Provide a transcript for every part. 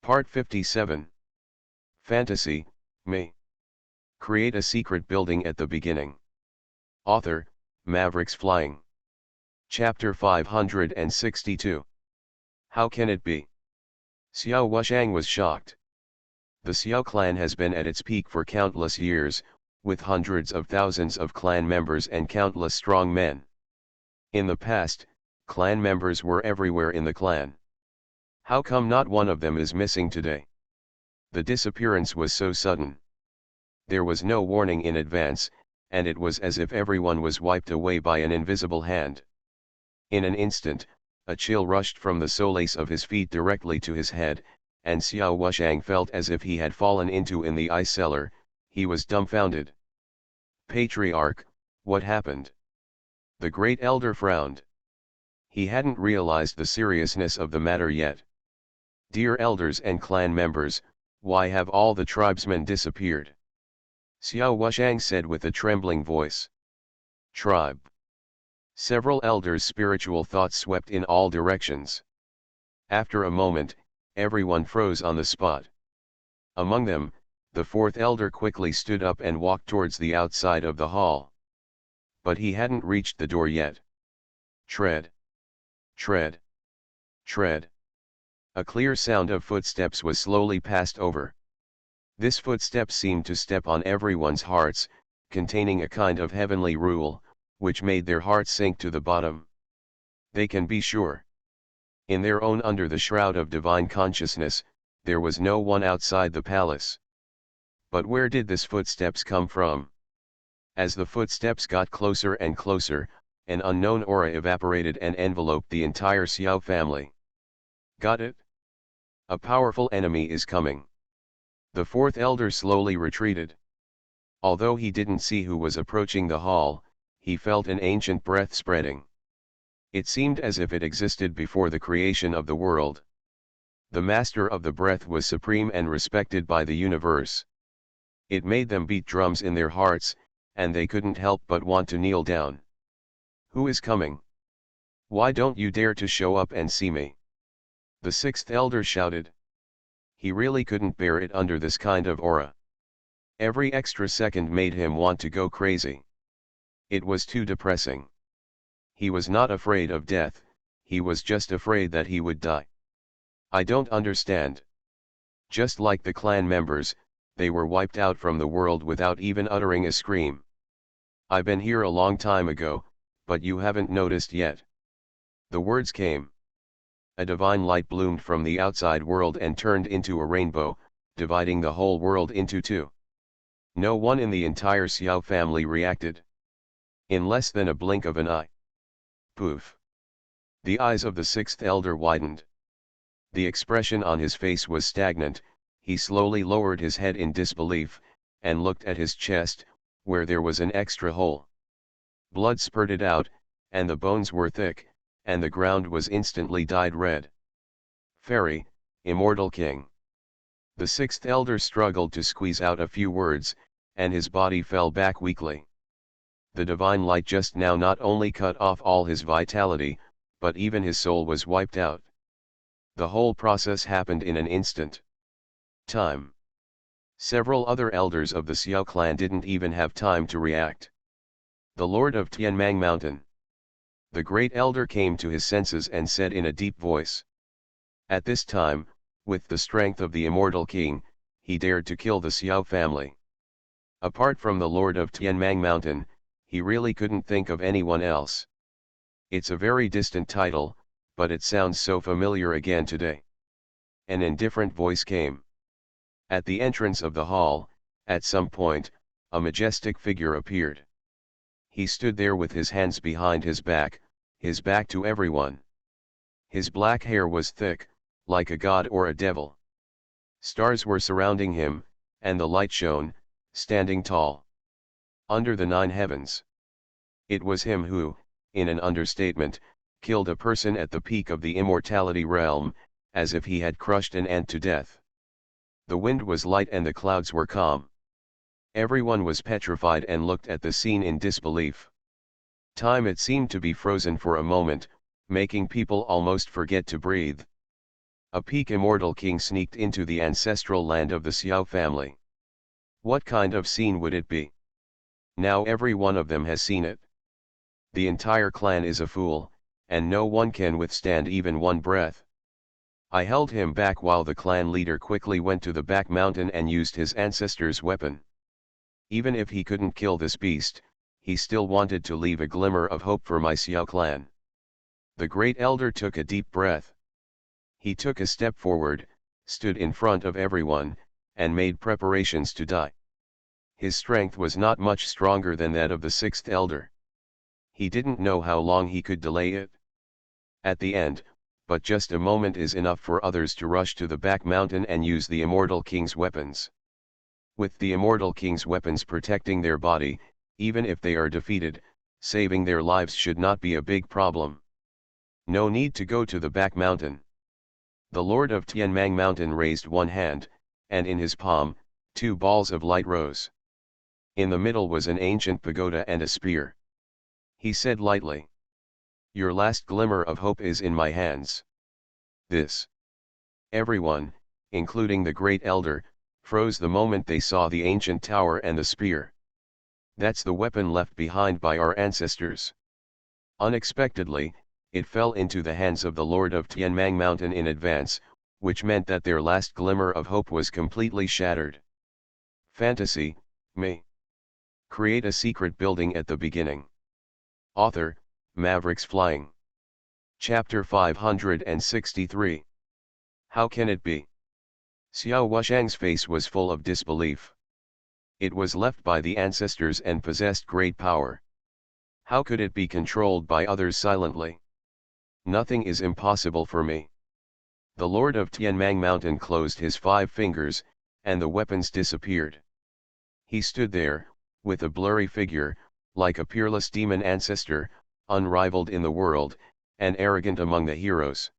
Part 57. Fantasy, Me. Create a secret building at the beginning. Author, Mavericks Flying. Chapter 562. How can it be? Xiao Wushang was shocked. The Xiao clan has been at its peak for countless years, with hundreds of thousands of clan members and countless strong men. In the past, clan members were everywhere in the clan. How come not one of them is missing today? The disappearance was so sudden. There was no warning in advance, and it was as if everyone was wiped away by an invisible hand. In an instant, a chill rushed from the soles of his feet directly to his head, and Xiao Wushang felt as if he had fallen into the ice cellar. He was dumbfounded. Patriarch, what happened? The great elder frowned. He hadn't realized the seriousness of the matter yet. Dear elders and clan members, why have all the tribesmen disappeared? Xiao Wushang said with a trembling voice. Tribe. Several elders' spiritual thoughts swept in all directions. After a moment, everyone froze on the spot. Among them, the fourth elder quickly stood up and walked towards the outside of the hall. But he hadn't reached the door yet. Tread. Tread. Tread. A clear sound of footsteps was slowly passed over. This footstep seemed to step on everyone's hearts, containing a kind of heavenly rule, which made their hearts sink to the bottom. They can be sure. In their own under the shroud of divine consciousness, there was no one outside the palace. But where did this footsteps come from? As the footsteps got closer and closer, an unknown aura evaporated and enveloped the entire Xiao family. Got it? A powerful enemy is coming. The fourth elder slowly retreated. Although he didn't see who was approaching the hall, he felt an ancient breath spreading. It seemed as if it existed before the creation of the world. The master of the breath was supreme and respected by the universe. It made them beat drums in their hearts, and they couldn't help but want to kneel down. Who is coming? Why don't you dare to show up and see me? The sixth elder shouted. He really couldn't bear it under this kind of aura. Every extra second made him want to go crazy. It was too depressing. He was not afraid of death, he was just afraid that he would die. I don't understand. Just like the clan members, they were wiped out from the world without even uttering a scream. I've been here a long time ago, but you haven't noticed yet. The words came. A divine light bloomed from the outside world and turned into a rainbow, dividing the whole world into two. No one in the entire Xiao family reacted. In less than a blink of an eye. Poof. The eyes of the sixth elder widened. The expression on his face was stagnant. He slowly lowered his head in disbelief, and looked at his chest, where there was an extra hole. Blood spurted out, and the bones were thick, and the ground was instantly dyed red. Fairy, immortal king. The sixth elder struggled to squeeze out a few words, and his body fell back weakly. The divine light just now not only cut off all his vitality, but even his soul was wiped out. The whole process happened in an instant. Time. Several other elders of the Xiao clan didn't even have time to react. The Lord of Tianmang Mountain. The great elder came to his senses and said in a deep voice. At this time, with the strength of the immortal king, he dared to kill the Xiao family. Apart from the Lord of Tianmang Mountain, he really couldn't think of anyone else. It's a very distant title, but it sounds so familiar again today. An indifferent voice came. At the entrance of the hall, at some point, a majestic figure appeared. He stood there with his hands behind his back to everyone. His black hair was thick, like a god or a devil. Stars were surrounding him, and the light shone, standing tall. Under the 9 heavens. It was him who, in an understatement, killed a person at the peak of the immortality realm, as if he had crushed an ant to death. The wind was light and the clouds were calm. Everyone was petrified and looked at the scene in disbelief. Time it seemed to be frozen for a moment, making people almost forget to breathe. A peak immortal king sneaked into the ancestral land of the Xiao family. What kind of scene would it be? Now every one of them has seen it. The entire clan is a fool, and no one can withstand even one breath. I held him back while the clan leader quickly went to the back mountain and used his ancestor's weapon. Even if he couldn't kill this beast, he still wanted to leave a glimmer of hope for my Xiao clan. The great elder took a deep breath. He took a step forward, stood in front of everyone, and made preparations to die. His strength was not much stronger than that of the sixth elder. He didn't know how long he could delay it. At the end, but just a moment is enough for others to rush to the back mountain and use the immortal king's weapons. With the immortal king's weapons protecting their body, even if they are defeated, saving their lives should not be a big problem. No need to go to the back mountain. The Lord of Tianmang Mountain raised one hand, and in his palm, 2 balls of light rose. In the middle was an ancient pagoda and a spear. He said lightly, "Your last glimmer of hope is in my hands." This. Everyone, including the great elder, froze the moment they saw the ancient tower and the spear. That's the weapon left behind by our ancestors. Unexpectedly, it fell into the hands of the Lord of Tianmang Mountain in advance, which meant that their last glimmer of hope was completely shattered. Fantasy, me. Create a secret building at the beginning. Author, Mavericks Flying. Chapter 563. How can it be? Xiao Wushang's face was full of disbelief. It was left by the ancestors and possessed great power. How could it be controlled by others silently? Nothing is impossible for me. The Lord of Tianmang Mountain closed his 5 fingers, and the weapons disappeared. He stood there, with a blurry figure, like a peerless demon ancestor, unrivaled in the world, and arrogant among the heroes.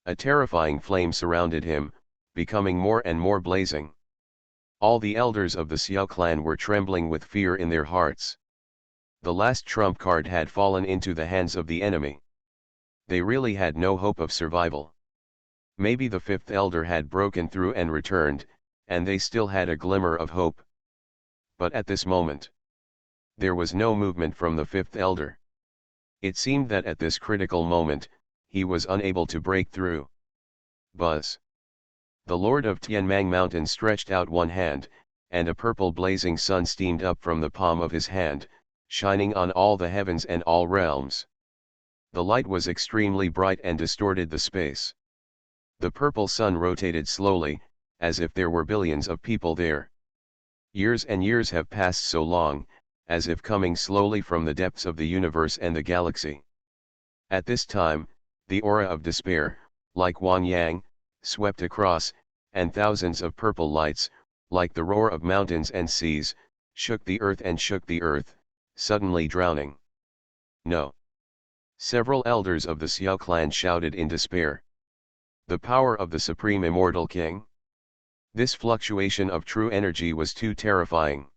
A terrifying flame surrounded him, becoming more and more blazing. All the elders of the Xiao clan were trembling with fear in their hearts. The last trump card had fallen into the hands of the enemy. They really had no hope of survival. Maybe the 5th elder had broken through and returned, and they still had a glimmer of hope. But at this moment, there was no movement from the 5th elder. It seemed that at this critical moment, he was unable to break through. Buzz. The Lord of Tianmang Mountain stretched out one hand, and a purple blazing sun steamed up from the palm of his hand, shining on all the heavens and all realms. The light was extremely bright and distorted the space. The purple sun rotated slowly, as if there were billions of people there. Years and years have passed so long, as if coming slowly from the depths of the universe and the galaxy. At this time, the aura of despair, like Wang Yang, swept across, and thousands of purple lights, like the roar of mountains and seas, shook the earth, suddenly drowning. No. Several elders of the Xiao clan shouted in despair. The power of the Supreme Immortal King? This fluctuation of true energy was too terrifying.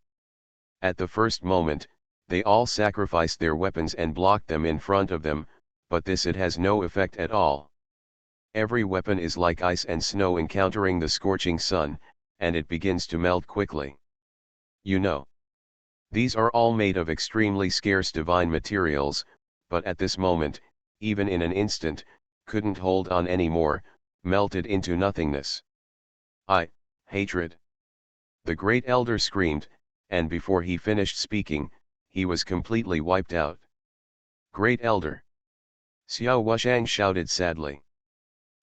At the first moment, they all sacrificed their weapons and blocked them in front of them, but it has no effect at all. Every weapon is like ice and snow encountering the scorching sun, and it begins to melt quickly. You know. These are all made of extremely scarce divine materials, but at this moment, even in an instant, couldn't hold on anymore, melted into nothingness. Hatred. The great elder screamed, and before he finished speaking, he was completely wiped out. Great elder. Xiao Wushang shouted sadly.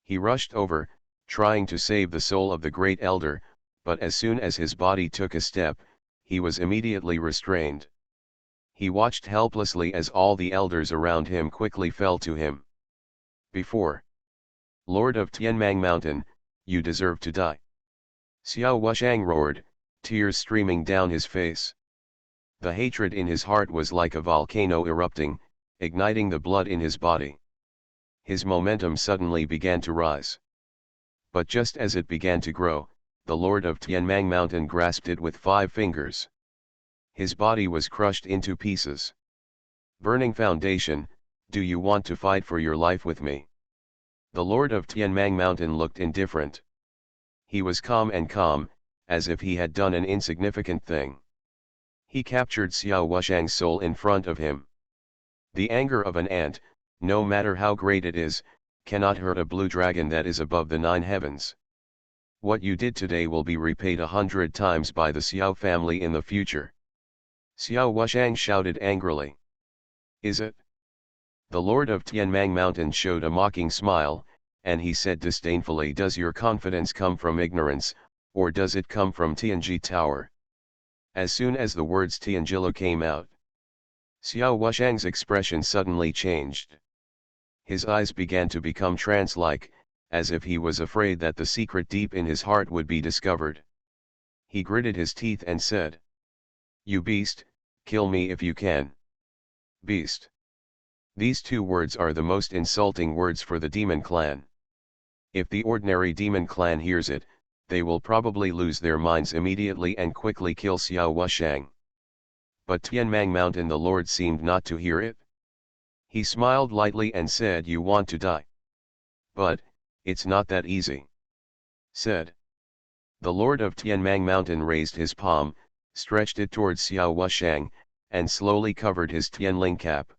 He rushed over, trying to save the soul of the great elder, but as soon as his body took a step, he was immediately restrained. He watched helplessly as all the elders around him quickly fell to him. Before. Lord of Tianmang Mountain, you deserve to die. Xiao Wushang roared, tears streaming down his face. The hatred in his heart was like a volcano erupting, igniting the blood in his body. His momentum suddenly began to rise. But just as it began to grow, the Lord of Tianmang Mountain grasped it with 5 fingers. His body was crushed into pieces. Burning foundation, do you want to fight for your life with me? The lord of Tianmang Mountain looked indifferent. He was calm, as if he had done an insignificant thing. He captured Xiao Wushang's soul in front of him. The anger of an ant, no matter how great it is, cannot hurt a blue dragon that is above the 9 heavens. What you did today will be repaid 100 times by the Xiao family in the future. Xiao Wushang shouted angrily. Is it? The lord of Tianmang Mountain showed a mocking smile, and he said disdainfully, does your confidence come from ignorance, or does it come from Tianji Tower? As soon as the words Tianjilo came out, Xiao Wushang's expression suddenly changed. His eyes began to become trance-like, as if he was afraid that the secret deep in his heart would be discovered. He gritted his teeth and said, You beast, kill me if you can. Beast. These 2 words are the most insulting words for the demon clan. If the ordinary demon clan hears it, they will probably lose their minds immediately and quickly kill Xiao Wushang. But Tianmang Mountain the Lord seemed not to hear it. He smiled lightly and said, You want to die? But, it's not that easy. Said. The Lord of Tianmang Mountain raised his palm, stretched it towards Xiao Wushang, and slowly covered his Tianling cap.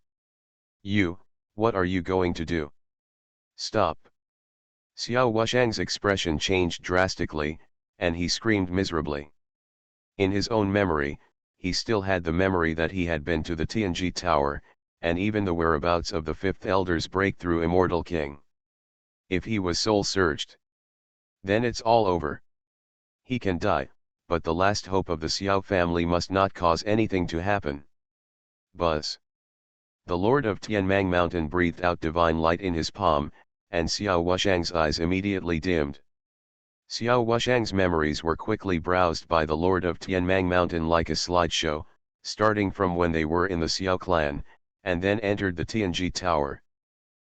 What are you going to do? Stop. Xiao Wushang's expression changed drastically, and he screamed miserably. In his own memory, he still had the memory that he had been to the Tianji Tower, and even the whereabouts of the 5th Elder's breakthrough Immortal King. If he was soul-searched, then it's all over. He can die, but the last hope of the Xiao family must not cause anything to happen. Buzz. The Lord of Tianmang Mountain breathed out divine light in his palm, and Xiao Wushang's eyes immediately dimmed. Xiao Wushang's memories were quickly browsed by the Lord of Tianmang Mountain like a slideshow, starting from when they were in the Xiao clan, and then entered the Tianji Tower.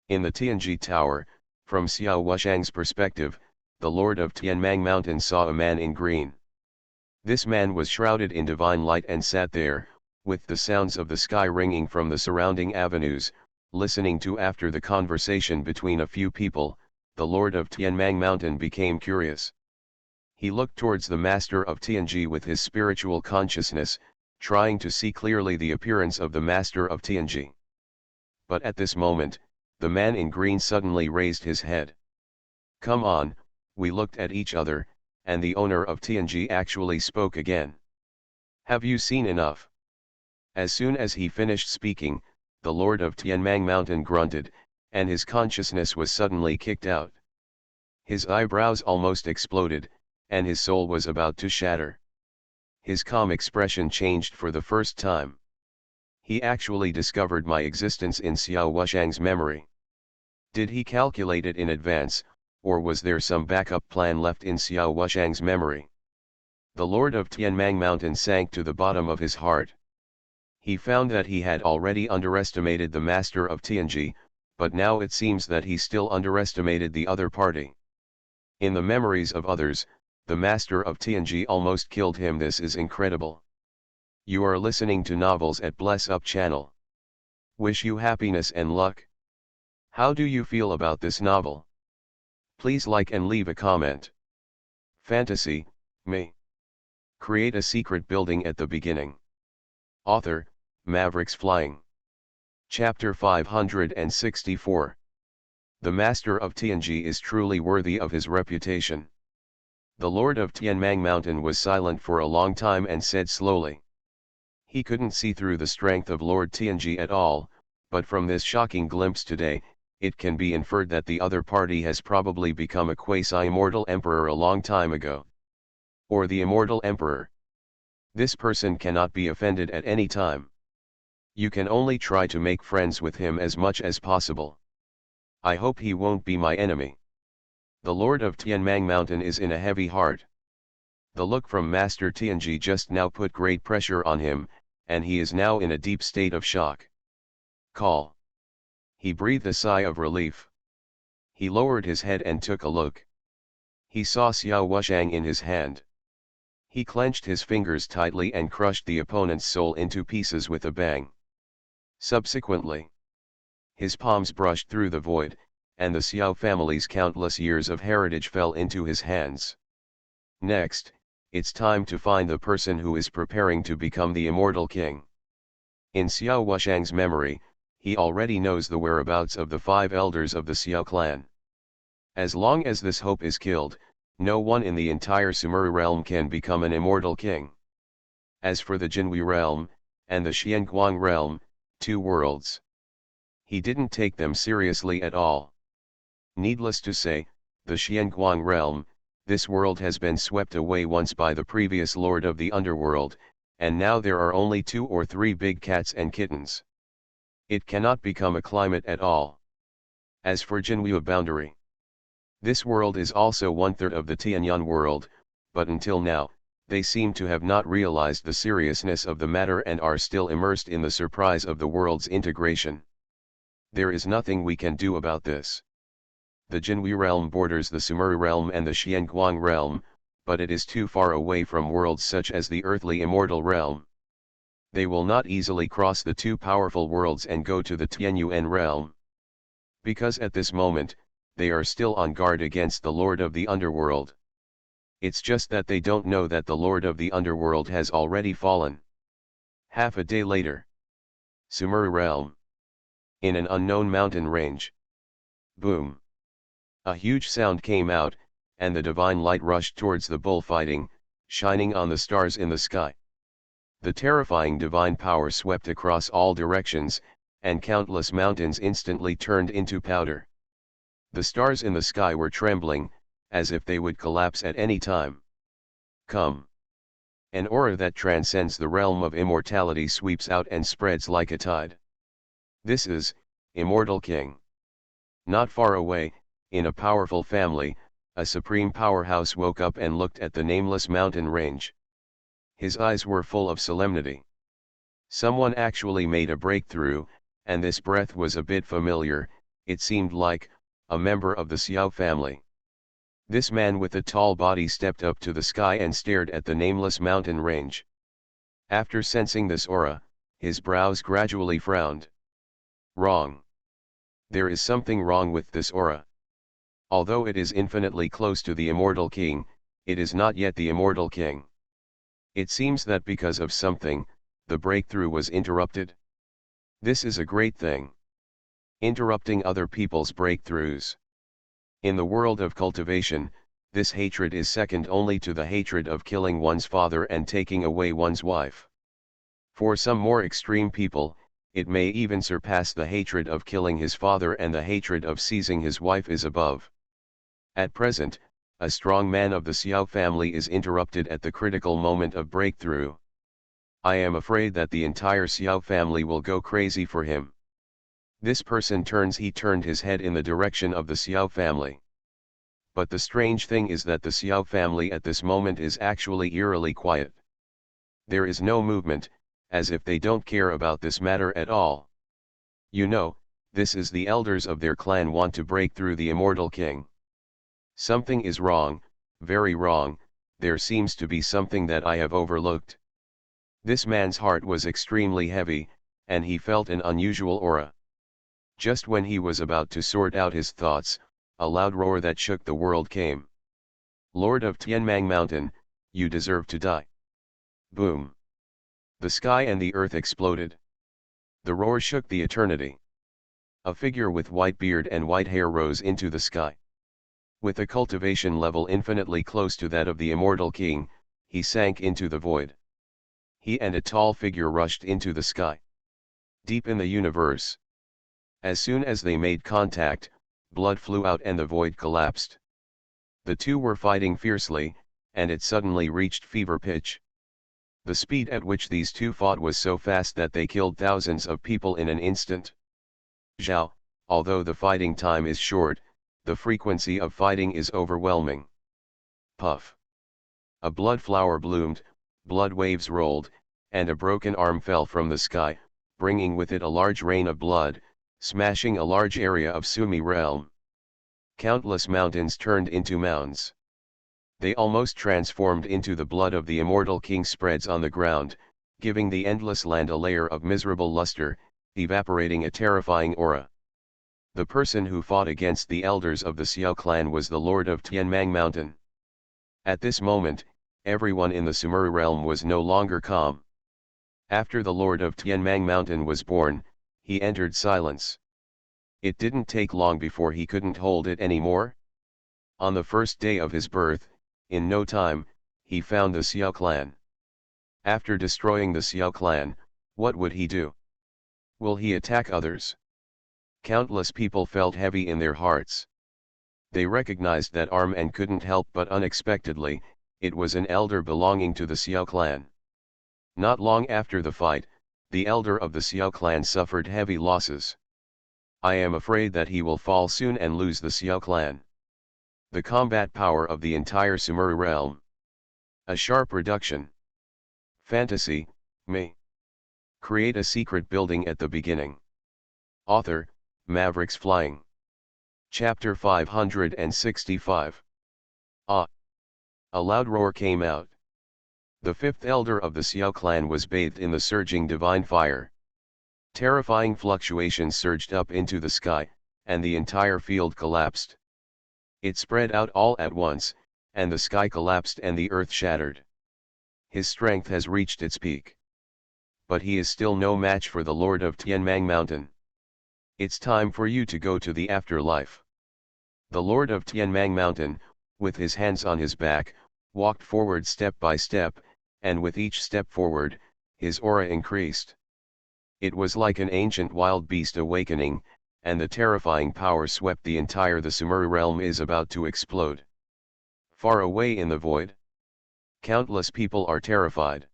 In the Tianji Tower, from Xiao Wushang's perspective, the Lord of Tianmang Mountain saw a man in green. This man was shrouded in divine light and sat there, with the sounds of the sky ringing from the surrounding avenues, listening to. After the conversation between a few people, the Lord of Tianmang Mountain became curious. He looked towards the Master of Tianji with his spiritual consciousness, trying to see clearly the appearance of the Master of Tianji. But at this moment, the man in green suddenly raised his head. Come on, we looked at each other, and the owner of Tianji actually spoke again. Have you seen enough? As soon as he finished speaking, the Lord of Tianmang Mountain grunted, and his consciousness was suddenly kicked out. His eyebrows almost exploded, and his soul was about to shatter. His calm expression changed for the first time. He actually discovered my existence in Xiao Wushang's memory. Did he calculate it in advance, or was there some backup plan left in Xiao Wushang's memory? The Lord of Tianmang Mountain sank to the bottom of his heart. He found that he had already underestimated the Master of Tianji, but now it seems that he still underestimated the other party. In the memories of others, the Master of Tianji almost killed him. This is incredible. You are listening to Novels at Bless Up channel. Wish you happiness and luck. How do you feel about this novel? Please like and leave a comment. Fantasy, me. Create a secret building at the beginning. Author, Mavericks Flying. Chapter 564. The Master of Tianji is truly worthy of his reputation. The Lord of Tianmang Mountain was silent for a long time and said slowly. He couldn't see through the strength of Lord Tianji at all, but from this shocking glimpse today, it can be inferred that the other party has probably become a quasi-immortal emperor a long time ago. Or the immortal emperor. This person cannot be offended at any time. You can only try to make friends with him as much as possible. I hope he won't be my enemy. The Lord of Tianmang Mountain is in a heavy heart. The look from Master Tianji just now put great pressure on him, and he is now in a deep state of shock. Call. He breathed a sigh of relief. He lowered his head and took a look. He saw Xiao Wushang in his hand. He clenched his fingers tightly and crushed the opponent's soul into pieces with a bang. Subsequently, his palms brushed through the void, and the Xiao family's countless years of heritage fell into his hands. Next, it's time to find the person who is preparing to become the immortal king. In Xiao Wushang's memory, he already knows the whereabouts of the 5 elders of the Xiao clan. As long as this hope is killed, no one in the entire Sumeru realm can become an immortal king. As for the Jinhui realm, and the Xianguang realm, 2 worlds, he didn't take them seriously at all. Needless to say, the Xianguang realm, this world has been swept away once by the previous lord of the underworld, and now there are only 2 or 3 big cats and kittens. It cannot become a climate at all. As for Jinhui boundary, this world is also 1/3 of the Tianyuan world, but until now, they seem to have not realized the seriousness of the matter and are still immersed in the surprise of the world's integration. There is nothing we can do about this. The Jinhui realm borders the Sumeru realm and the Xianguang realm, but it is too far away from worlds such as the earthly immortal realm. They will not easily cross the 2 powerful worlds and go to the Tianyuan realm. Because at this moment, they are still on guard against the Lord of the Underworld. It's just that they don't know that the Lord of the Underworld has already fallen. Half a day later. Sumeru realm. In an unknown mountain range. Boom. A huge sound came out, and the divine light rushed towards the bullfighting, shining on the stars in the sky. The terrifying divine power swept across all directions, and countless mountains instantly turned into powder. The stars in the sky were trembling, as if they would collapse at any time. Come. An aura that transcends the realm of immortality sweeps out and spreads like a tide. This is, Immortal King. Not far away, in a powerful family, a supreme powerhouse woke up and looked at the nameless mountain range. His eyes were full of solemnity. Someone actually made a breakthrough, and this breath was a bit familiar. It seemed like a member of the Xiao family. This man with a tall body stepped up to the sky and stared at the nameless mountain range. After sensing this aura, his brows gradually frowned. Wrong. There is something wrong with this aura. Although it is infinitely close to the immortal king, it is not yet the immortal king. It seems that because of something, the breakthrough was interrupted. This is a great thing. Interrupting other people's breakthroughs. In the world of cultivation, this hatred is second only to the hatred of killing one's father and taking away one's wife. For some more extreme people, it may even surpass the hatred of killing his father, and the hatred of seizing his wife is above. At present, a strong man of the Xiao family is interrupted at the critical moment of breakthrough. I am afraid that the entire Xiao family will go crazy for him. This person turned his head in the direction of the Xiao family. But the strange thing is that the Xiao family at this moment is actually eerily quiet. There is no movement, as if they don't care about this matter at all. You know, this is the elders of their clan want to break through the immortal king. Something is wrong, very wrong. There seems to be something that I have overlooked. This man's heart was extremely heavy, and he felt an unusual aura. Just when he was about to sort out his thoughts, a loud roar that shook the world came. Lord of Tianmang Mountain, you deserve to die. Boom. The sky and the earth exploded. The roar shook the eternity. A figure with white beard and white hair rose into the sky. With a cultivation level infinitely close to that of the immortal king, he sank into the void. He and a tall figure rushed into the sky. Deep in the universe. As soon as they made contact, blood flew out and the void collapsed. The two were fighting fiercely, and it suddenly reached fever pitch. The speed at which these two fought was so fast that they killed thousands of people in an instant. Zhao, although the fighting time is short, the frequency of fighting is overwhelming. Puff. A blood flower bloomed, blood waves rolled, and a broken arm fell from the sky, bringing with it a large rain of blood, smashing a large area of Sumi realm. Countless mountains turned into mounds. They almost transformed into the blood of the immortal king spreads on the ground, giving the endless land a layer of miserable luster, evaporating a terrifying aura. The person who fought against the elders of the Xiao clan was the lord of Tianmang Mountain. At this moment, everyone in the Sumeru realm was no longer calm. After the lord of Tianmang Mountain was born, he entered silence. It didn't take long before he couldn't hold it anymore. On the first day of his birth, in no time, he found the Xiao clan. After destroying the Xiao clan, what would he do? Will he attack others? Countless people felt heavy in their hearts. They recognized that arm and couldn't help but unexpectedly, it was an elder belonging to the Xiao clan. Not long after the fight, the elder of the Xiao clan suffered heavy losses. I am afraid that he will fall soon and lose the Xiao clan. The combat power of the entire Sumeru realm. A sharp reduction. Fantasy, me. Create a secret building at the beginning. Author, Mavericks Flying. Chapter 565. Ah! A loud roar came out. The fifth elder of the Xiao clan was bathed in the surging divine fire. Terrifying fluctuations surged up into the sky, and the entire field collapsed. It spread out all at once, and the sky collapsed and the earth shattered. His strength has reached its peak. But he is still no match for the Lord of Tianmang Mountain. It's time for you to go to the afterlife. The Lord of Tianmang Mountain, with his hands on his back, walked forward step by step, and with each step forward, his aura increased. It was like an ancient wild beast awakening, and the terrifying power swept the entire the Sumeru realm is about to explode. Far away in the void, countless people are terrified.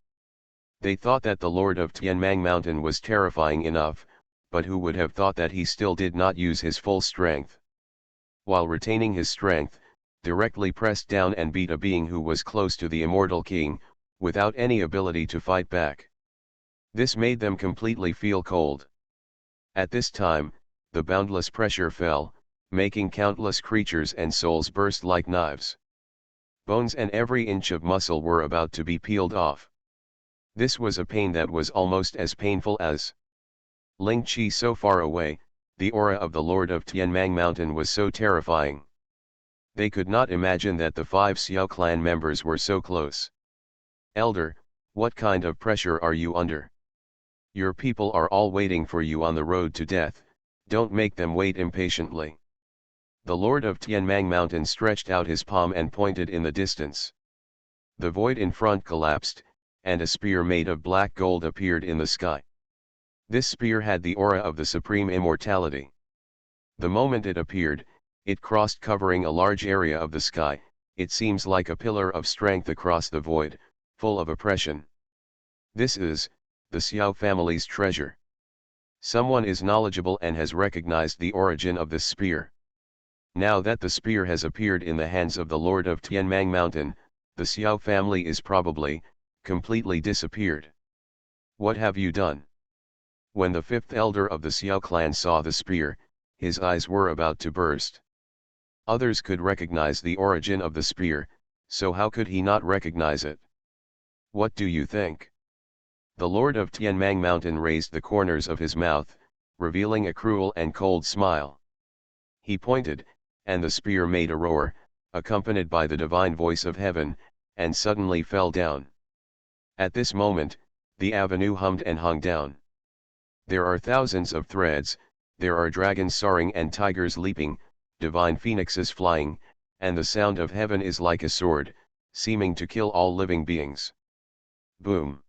They thought that the Lord of Tianmang Mountain was terrifying enough, but who would have thought that he still did not use his full strength? While retaining his strength, directly pressed down and beat a being who was close to the immortal king, without any ability to fight back. This made them completely feel cold. At this time, the boundless pressure fell, making countless creatures and souls burst like knives. Bones and every inch of muscle were about to be peeled off. This was a pain that was almost as painful as Ling Qi so far away. The aura of the Lord of Tianmang Mountain was so terrifying. They could not imagine that the 5 Xiao clan members were so close. Elder, what kind of pressure are you under? Your people are all waiting for you on the road to death, don't make them wait impatiently. The Lord of Tianmang Mountain stretched out his palm and pointed in the distance. The void in front collapsed, and a spear made of black gold appeared in the sky. This spear had the aura of the supreme immortality. The moment it appeared, it crossed covering a large area of the sky. It seems like a pillar of strength across the void, full of oppression. This is the Xiao family's treasure. Someone is knowledgeable and has recognized the origin of this spear. Now that the spear has appeared in the hands of the Lord of Tianmang Mountain, the Xiao family is probably completely disappeared. What have you done? When the fifth elder of the Xiao clan saw the spear, his eyes were about to burst. Others could recognize the origin of the spear, so how could he not recognize it? What do you think? The Lord of Tianmang Mountain raised the corners of his mouth, revealing a cruel and cold smile. He pointed, and the spear made a roar, accompanied by the divine voice of heaven, and suddenly fell down. At this moment, the avenue hummed and hung down. There are thousands of threads, there are dragons soaring and tigers leaping, divine phoenixes flying, and the sound of heaven is like a sword, seeming to kill all living beings. Boom!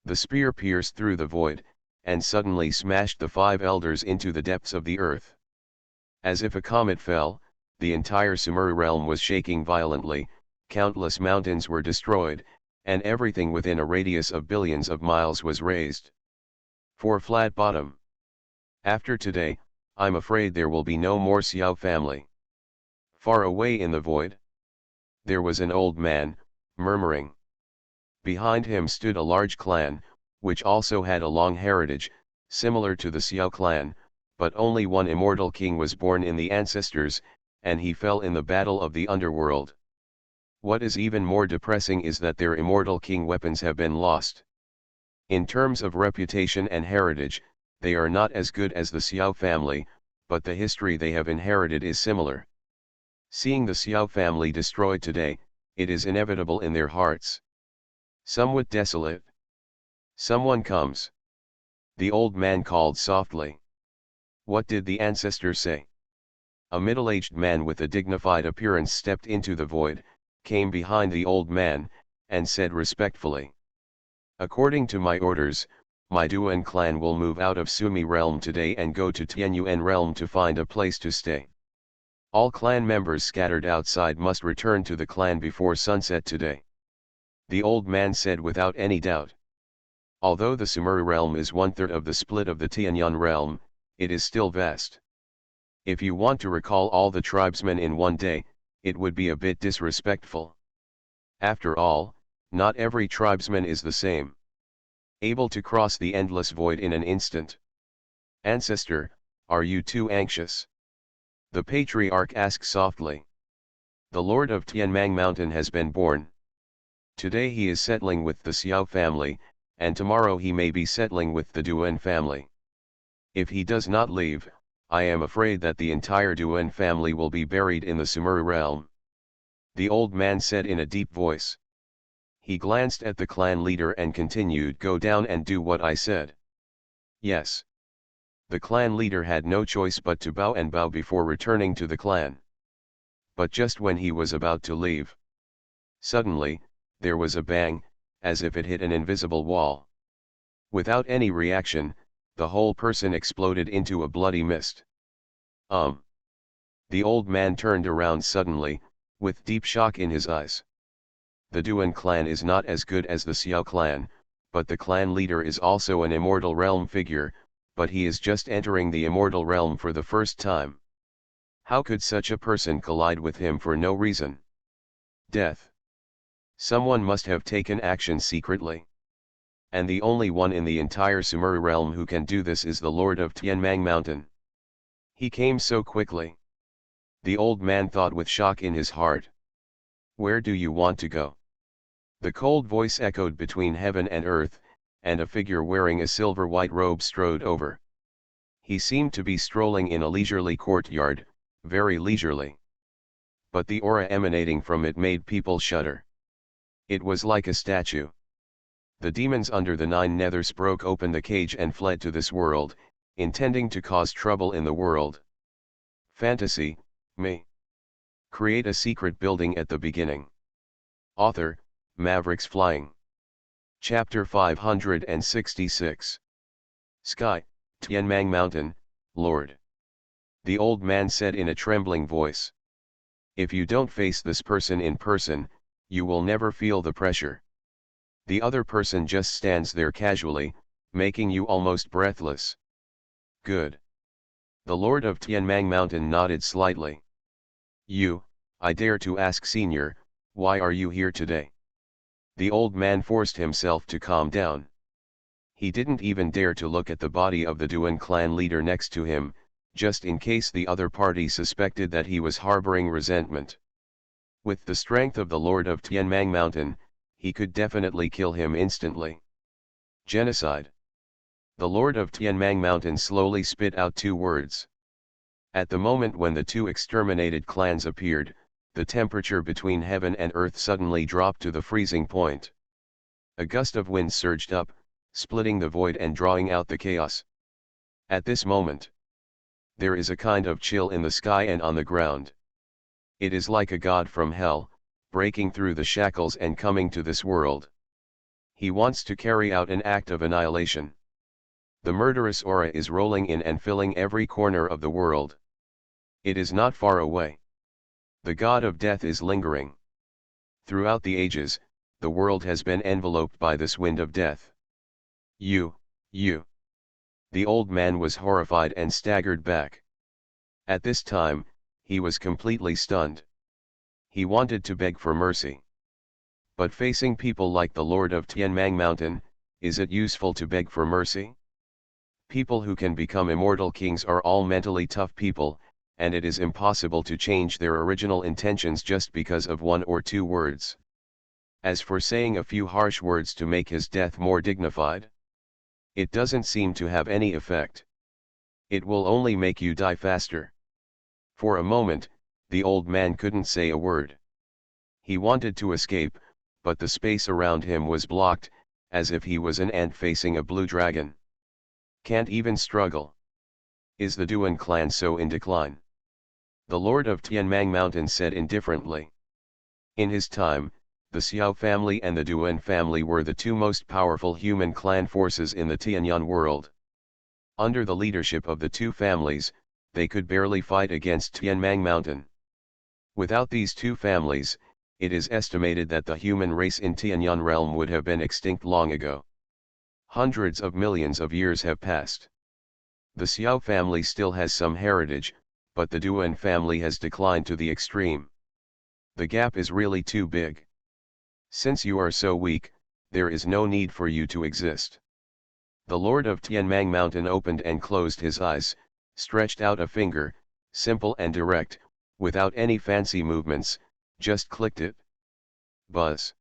The spear pierced through the void, and suddenly smashed the 5 elders into the depths of the earth. As if a comet fell, the entire Sumeru realm was shaking violently, countless mountains were destroyed, and everything within a radius of billions of miles was razed. For flat bottom. After today, I'm afraid there will be no more Xiao family. Far away in the void, there was an old man, murmuring. Behind him stood a large clan, which also had a long heritage, similar to the Xiao clan, but only one immortal king was born in the ancestors, and he fell in the battle of the underworld. What is even more depressing is that their immortal king weapons have been lost. In terms of reputation and heritage, they are not as good as the Xiao family, but the history they have inherited is similar. Seeing the Xiao family destroyed today, it is inevitable in their hearts. Somewhat desolate. Someone comes. The old man called softly. What did the ancestor say? A middle-aged man with a dignified appearance stepped into the void, came behind the old man, and said respectfully. According to my orders, my Duan clan will move out of Sumi realm today and go to Tianyuan realm to find a place to stay. All clan members scattered outside must return to the clan before sunset today. The old man said without any doubt. Although the Sumeru realm is 1/3 of the split of the Tianyuan realm, it is still vast. If you want to recall all the tribesmen in one day, it would be a bit disrespectful. After all, not every tribesman is the same. Able to cross the endless void in an instant. Ancestor, are you too anxious? The patriarch asked softly. The lord of Tianmang Mountain has been born. Today he is settling with the Xiao family, and tomorrow he may be settling with the Duan family. If he does not leave, I am afraid that the entire Duan family will be buried in the Sumeru realm. The old man said in a deep voice. He glanced at the clan leader and continued, go down and do what I said. Yes. The clan leader had no choice but to bow before returning to the clan. But just when he was about to leave, suddenly, there was a bang, as if it hit an invisible wall. Without any reaction, the whole person exploded into a bloody mist. The old man turned around suddenly, with deep shock in his eyes. The Duan clan is not as good as the Xiao clan, but the clan leader is also an immortal realm figure, but he is just entering the immortal realm for the first time. How could such a person collide with him for no reason? Death. Someone must have taken action secretly. And the only one in the entire Sumeru realm who can do this is the Lord of Tianmang Mountain. He came so quickly. The old man thought with shock in his heart. Where do you want to go? The cold voice echoed between heaven and earth, and a figure wearing a silver-white robe strode over. He seemed to be strolling in a leisurely courtyard, very leisurely. But the aura emanating from it made people shudder. It was like a statue. The demons under the 9 nethers broke open the cage and fled to this world, intending to cause trouble in the world. Fantasy, me. Create a secret building at the beginning. Author, Mavericks Flying. Chapter 566. Sky, Tianmang Mountain, Lord. The old man said in a trembling voice. If you don't face this person in person, you will never feel the pressure. The other person just stands there casually, making you almost breathless. Good. The Lord of Tianmang Mountain nodded slightly. I dare to ask Senior, why are you here today? The old man forced himself to calm down. He didn't even dare to look at the body of the Duan clan leader next to him, just in case the other party suspected that he was harboring resentment. With the strength of the Lord of Tianmang Mountain, he could definitely kill him instantly. Genocide. The Lord of Tianmang Mountain slowly spit out 2 words. At the moment when the 2 exterminated clans appeared, the temperature between heaven and earth suddenly dropped to the freezing point. A gust of wind surged up, splitting the void and drawing out the chaos. At this moment, there is a kind of chill in the sky and on the ground. It is like a god from hell, breaking through the shackles and coming to this world. He wants to carry out an act of annihilation. The murderous aura is rolling in and filling every corner of the world. It is not far away. The god of death is lingering. Throughout the ages, the world has been enveloped by this wind of death. You. The old man was horrified and staggered back. At this time, he was completely stunned. He wanted to beg for mercy. But facing people like the Lord of Tianmang Mountain, is it useful to beg for mercy? People who can become immortal kings are all mentally tough people, and it is impossible to change their original intentions just because of 1 or 2 words. As for saying a few harsh words to make his death more dignified, it doesn't seem to have any effect. It will only make you die faster. For a moment, the old man couldn't say a word. He wanted to escape, but the space around him was blocked, as if he was an ant facing a blue dragon. Can't even struggle. Is the Duan clan so in decline? The Lord of Tianmang Mountain said indifferently. In his time, the Xiao family and the Duan family were the two most powerful human clan forces in the Tianyan world. Under the leadership of the two families, they could barely fight against Tianmang Mountain. Without these two families, it is estimated that the human race in Tianyan realm would have been extinct long ago. Hundreds of millions of years have passed. The Xiao family still has some heritage, but the Duan family has declined to the extreme. The gap is really too big. Since you are so weak, there is no need for you to exist. The Lord of Tianmang Mountain opened and closed his eyes, stretched out a finger, simple and direct, without any fancy movements, just clicked it. Buzz.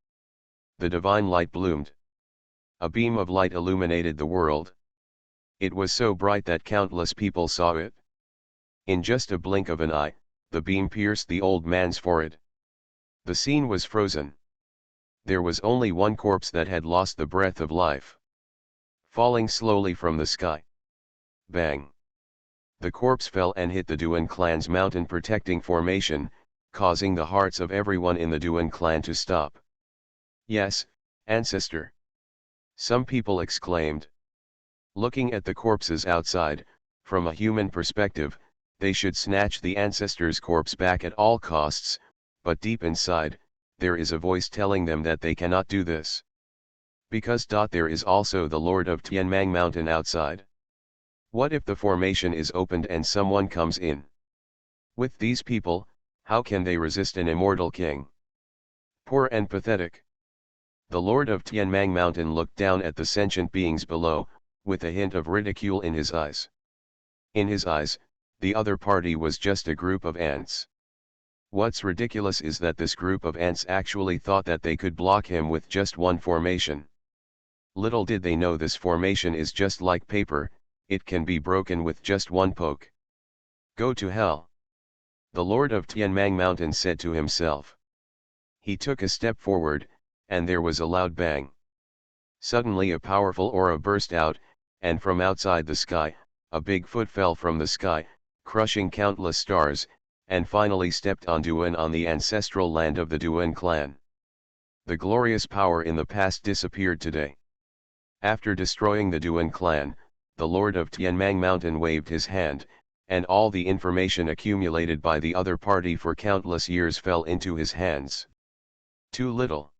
The divine light bloomed. A beam of light illuminated the world. It was so bright that countless people saw it. In just a blink of an eye, the beam pierced the old man's forehead. The scene was frozen. There was only one corpse that had lost the breath of life. Falling slowly from the sky. Bang! The corpse fell and hit the Duan clan's mountain protecting formation, causing the hearts of everyone in the Duan clan to stop. Yes, ancestor. Some people exclaimed. Looking at the corpses outside, from a human perspective, they should snatch the ancestor's corpse back at all costs, but deep inside, there is a voice telling them that they cannot do this. Because there is also the Lord of Tianmang Mountain outside. What if the formation is opened and someone comes in? With these people, how can they resist an immortal king? Poor and pathetic. The Lord of Tianmang Mountain looked down at the sentient beings below, with a hint of ridicule in his eyes. In his eyes, the other party was just a group of ants. What's ridiculous is that this group of ants actually thought that they could block him with just one formation. Little did they know this formation is just like paper, it can be broken with just one poke. Go to hell. The Lord of Tianmang Mountain said to himself. He took a step forward, and there was a loud bang. Suddenly a powerful aura burst out, and from outside the sky, a big foot fell from the sky, crushing countless stars, and finally stepped on Duan on the ancestral land of the Duan clan. The glorious power in the past disappeared today. After destroying the Duan clan, the Lord of Tianmang Mountain waved his hand, and all the information accumulated by the other party for countless years fell into his hands. Too little.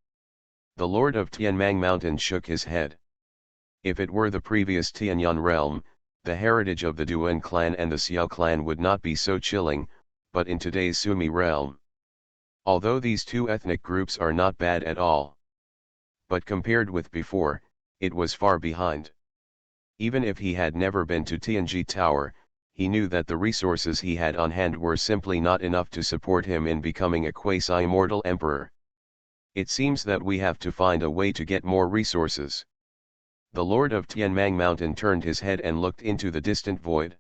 The Lord of Tianmang Mountain shook his head. If it were the previous Tianyan realm, the heritage of the Duan clan and the Xiao clan would not be so chilling, but in today's Sumi realm. Although these two ethnic groups are not bad at all. But compared with before, it was far behind. Even if he had never been to Tianji Tower, he knew that the resources he had on hand were simply not enough to support him in becoming a quasi-immortal emperor. It seems that we have to find a way to get more resources. The Lord of Tianmang Mountain turned his head and looked into the distant void.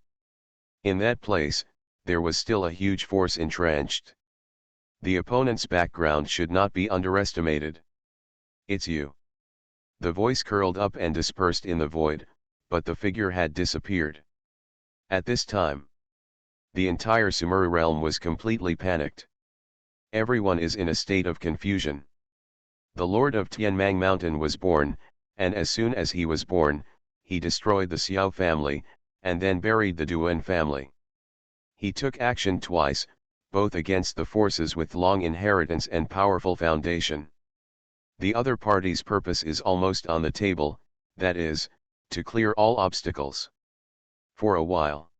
In that place, there was still a huge force entrenched. The opponent's background should not be underestimated. It's you. The voice curled up and dispersed in the void, but the figure had disappeared. At this time, the entire Sumeru realm was completely panicked. Everyone is in a state of confusion. The Lord of Tianmang Mountain was born, and as soon as he was born, he destroyed the Xiao family, and then buried the Duan family. He took action twice, both against the forces with long inheritance and powerful foundation. The other party's purpose is almost on the table, that is, to clear all obstacles. For a while.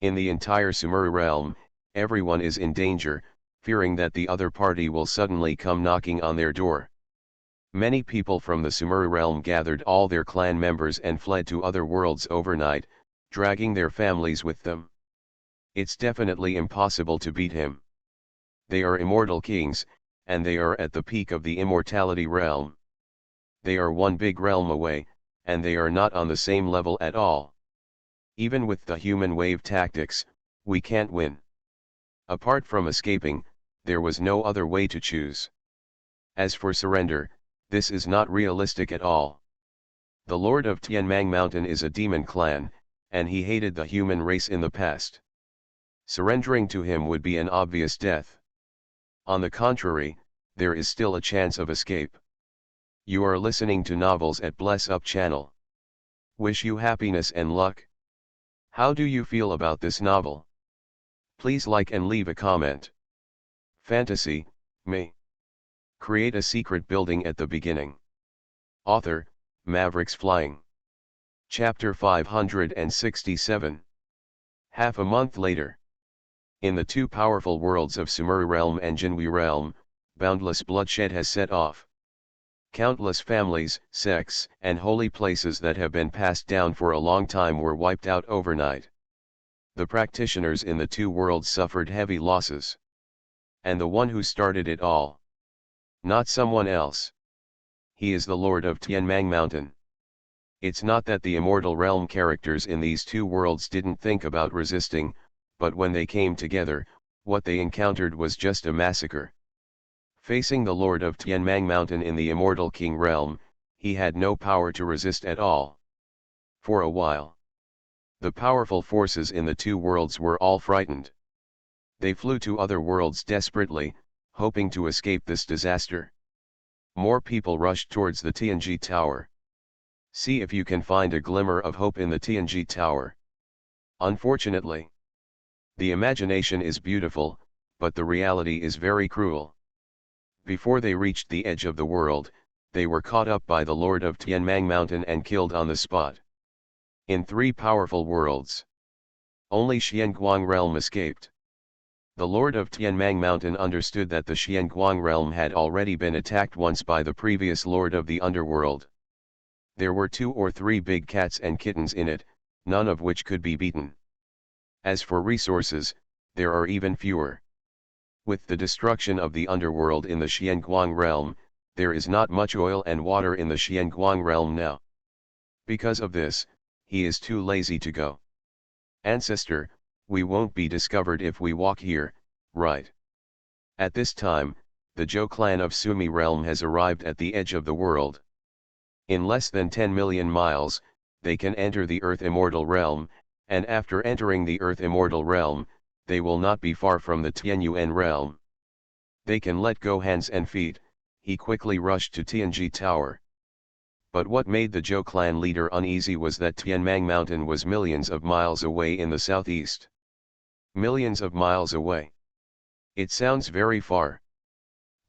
In the entire Sumeru realm, everyone is in danger, fearing that the other party will suddenly come knocking on their door. Many people from the Sumeru realm gathered all their clan members and fled to other worlds overnight, dragging their families with them. It's definitely impossible to beat him. They are immortal kings, and they are at the peak of the immortality realm. They are one big realm away, and they are not on the same level at all. Even with the human wave tactics, we can't win. Apart from escaping, there was no other way to choose. As for surrender, this is not realistic at all. The Lord of Tianmang Mountain is a demon clan, and he hated the human race in the past. Surrendering to him would be an obvious death. On the contrary, there is still a chance of escape. You are listening to Novels at Bless Up channel. Wish you happiness and luck. How do you feel about this novel? Please like and leave a comment. Fantasy, me. Create a secret building at the beginning. Author, Mavericks Flying. Chapter 567. Half a month later. In the two powerful worlds of Sumeru Realm and Jinhui Realm, boundless bloodshed has set off. Countless families, sects, and holy places that have been passed down for a long time were wiped out overnight. The practitioners in the two worlds suffered heavy losses. And the one who started it all. Not someone else. He is the Lord of Tianmang Mountain. It's not that the immortal realm characters in these two worlds didn't think about resisting, but when they came together, what they encountered was just a massacre. Facing the Lord of Tianmang Mountain in the immortal King realm, he had no power to resist at all. For a while, the powerful forces in the two worlds were all frightened. They flew to other worlds desperately, hoping to escape this disaster. More people rushed towards the Tianji Tower. See if you can find a glimmer of hope in the Tianji Tower. Unfortunately, the imagination is beautiful, but the reality is very cruel. Before they reached the edge of the world, they were caught up by the Lord of Tianmang Mountain and killed on the spot. In three powerful worlds, only Xianguang realm escaped. The Lord of Tianmang Mountain understood that the Xianguang realm had already been attacked once by the previous Lord of the Underworld. There were 2 or 3 big cats and kittens in it, none of which could be beaten. As for resources, there are even fewer. With the destruction of the underworld in the Xianguang realm, there is not much oil and water in the Xianguang realm now. Because of this, he is too lazy to go. Ancestor, we won't be discovered if we walk here, right? At this time, the Zhou clan of Sumi realm has arrived at the edge of the world. In less than 10 million miles, they can enter the Earth Immortal realm, and after entering the Earth Immortal realm, they will not be far from the Tianyuan realm. They can let go hands and feet. He quickly rushed to Tianji Tower. But what made the Zhou clan leader uneasy was that Tianmang Mountain was millions of miles away in the southeast. Millions of miles away. It sounds very far.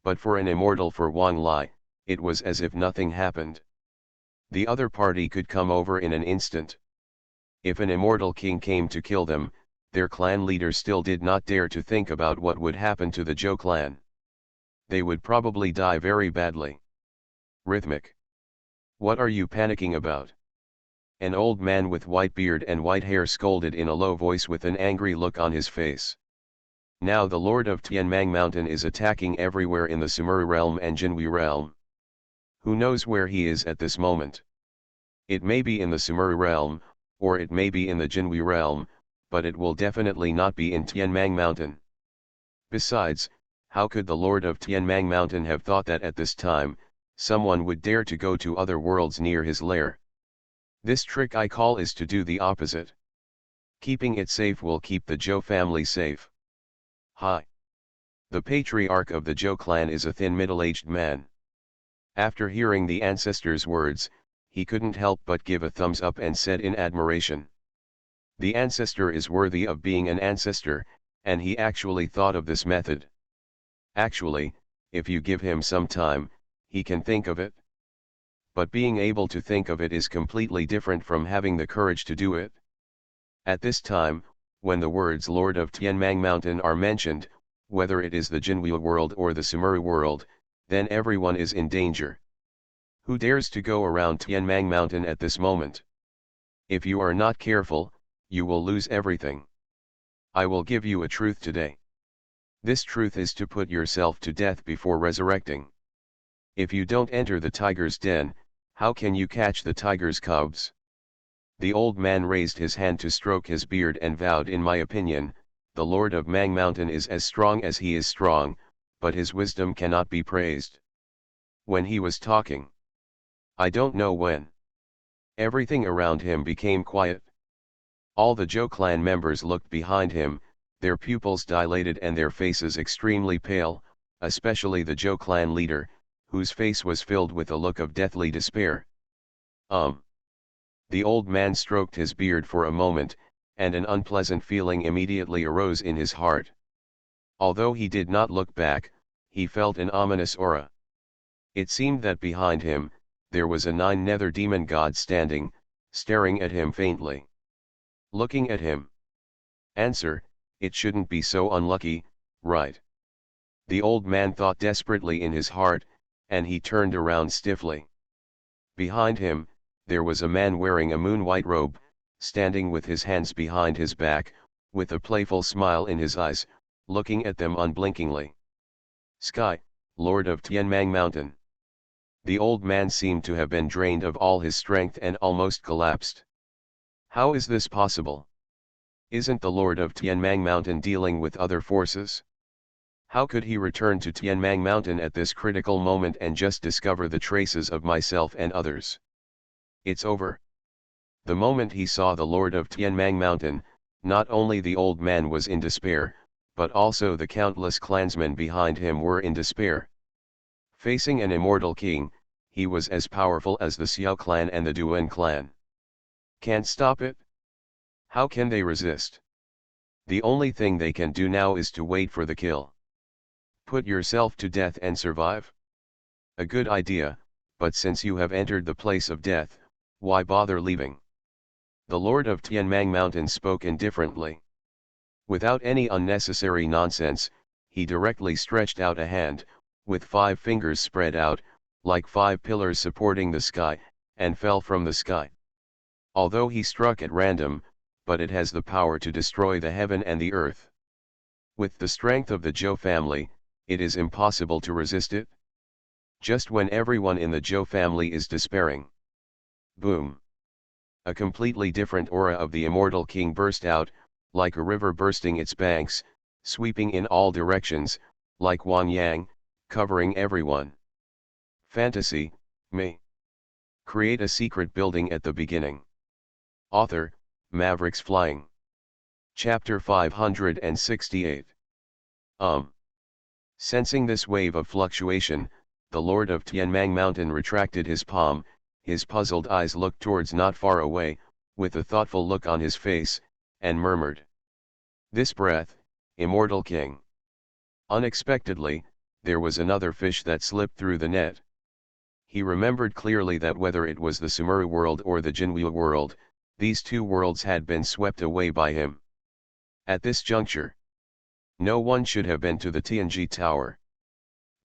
But for an immortal for Wang Lai, it was as if nothing happened. The other party could come over in an instant. If an immortal king came to kill them, their clan leader still did not dare to think about what would happen to the Zhou clan. They would probably die very badly. Rhythmic. What are you panicking about? An old man with white beard and white hair scolded in a low voice with an angry look on his face. Now the Lord of Tianmang Mountain is attacking everywhere in the Sumeru realm and Jinhui realm. Who knows where he is at this moment? It may be in the Sumeru realm, or it may be in the Jinhui realm, but it will definitely not be in Tianmang Mountain. Besides, how could the Lord of Tianmang Mountain have thought that at this time, someone would dare to go to other worlds near his lair? This trick I call is to do the opposite. Keeping it safe will keep the Zhou family safe. Hi. The patriarch of the Zhou clan is a thin middle-aged man. After hearing the ancestor's words, he couldn't help but give a thumbs up and said in admiration. The ancestor is worthy of being an ancestor, and he actually thought of this method. Actually, if you give him some time, he can think of it. But being able to think of it is completely different from having the courage to do it. At this time, when the words Lord of Tianmang Mountain are mentioned, whether it is the Jinhui world or the Sumeru world, then everyone is in danger. Who dares to go around Tianmang Mountain at this moment? If you are not careful, you will lose everything. I will give you a truth today. This truth is to put yourself to death before resurrecting. If you don't enter the tiger's den, how can you catch the tiger's cubs? The old man raised his hand to stroke his beard and vowed, in my opinion, the Lord of Mang Mountain is as strong as he is strong, but his wisdom cannot be praised. When he was talking, I don't know when, everything around him became quiet. All the Zhou clan members looked behind him, their pupils dilated and their faces extremely pale, especially the Zhou clan leader, whose face was filled with a look of deathly despair. The old man stroked his beard for a moment, and an unpleasant feeling immediately arose in his heart. Although he did not look back, he felt an ominous aura. It seemed that behind him, there was a nine-nether demon god standing, staring at him faintly. Looking at him. Answer, it shouldn't be so unlucky, right? The old man thought desperately in his heart, and he turned around stiffly. Behind him, there was a man wearing a moon-white robe, standing with his hands behind his back, with a playful smile in his eyes, looking at them unblinkingly. Sky, Lord of Tianmang Mountain. The old man seemed to have been drained of all his strength and almost collapsed. How is this possible? Isn't the Lord of Tianmang Mountain dealing with other forces? How could he return to Tianmang Mountain at this critical moment and just discover the traces of myself and others? It's over. The moment he saw the Lord of Tianmang Mountain, not only the old man was in despair, but also the countless clansmen behind him were in despair. Facing an immortal king, he was as powerful as the Xiao clan and the Duan clan. Can't stop it? How can they resist? The only thing they can do now is to wait for the kill. Put yourself to death and survive? A good idea, but since you have entered the place of death, why bother leaving? The Lord of Tianmang Mountain spoke indifferently. Without any unnecessary nonsense, he directly stretched out a hand, with 5 fingers spread out, like 5 pillars supporting the sky, and fell from the sky. Although he struck at random, but it has the power to destroy the heaven and the earth. With the strength of the Zhou family, it is impossible to resist it. Just when everyone in the Zhou family is despairing. Boom! A completely different aura of the immortal king burst out, like a river bursting its banks, sweeping in all directions, like Wang Yang, covering everyone. Fantasy, me. Create a secret building at the beginning. Author, Mavericks Flying. Chapter 568. Sensing this wave of fluctuation, the Lord of Tianmang Mountain retracted his palm, his puzzled eyes looked towards not far away, with a thoughtful look on his face, and murmured. This breath, immortal king. Unexpectedly, there was another fish that slipped through the net. He remembered clearly that whether it was the Sumeru world or the Jinwu world, these 2 worlds had been swept away by him. At this juncture, no one should have been to the Tianji Tower.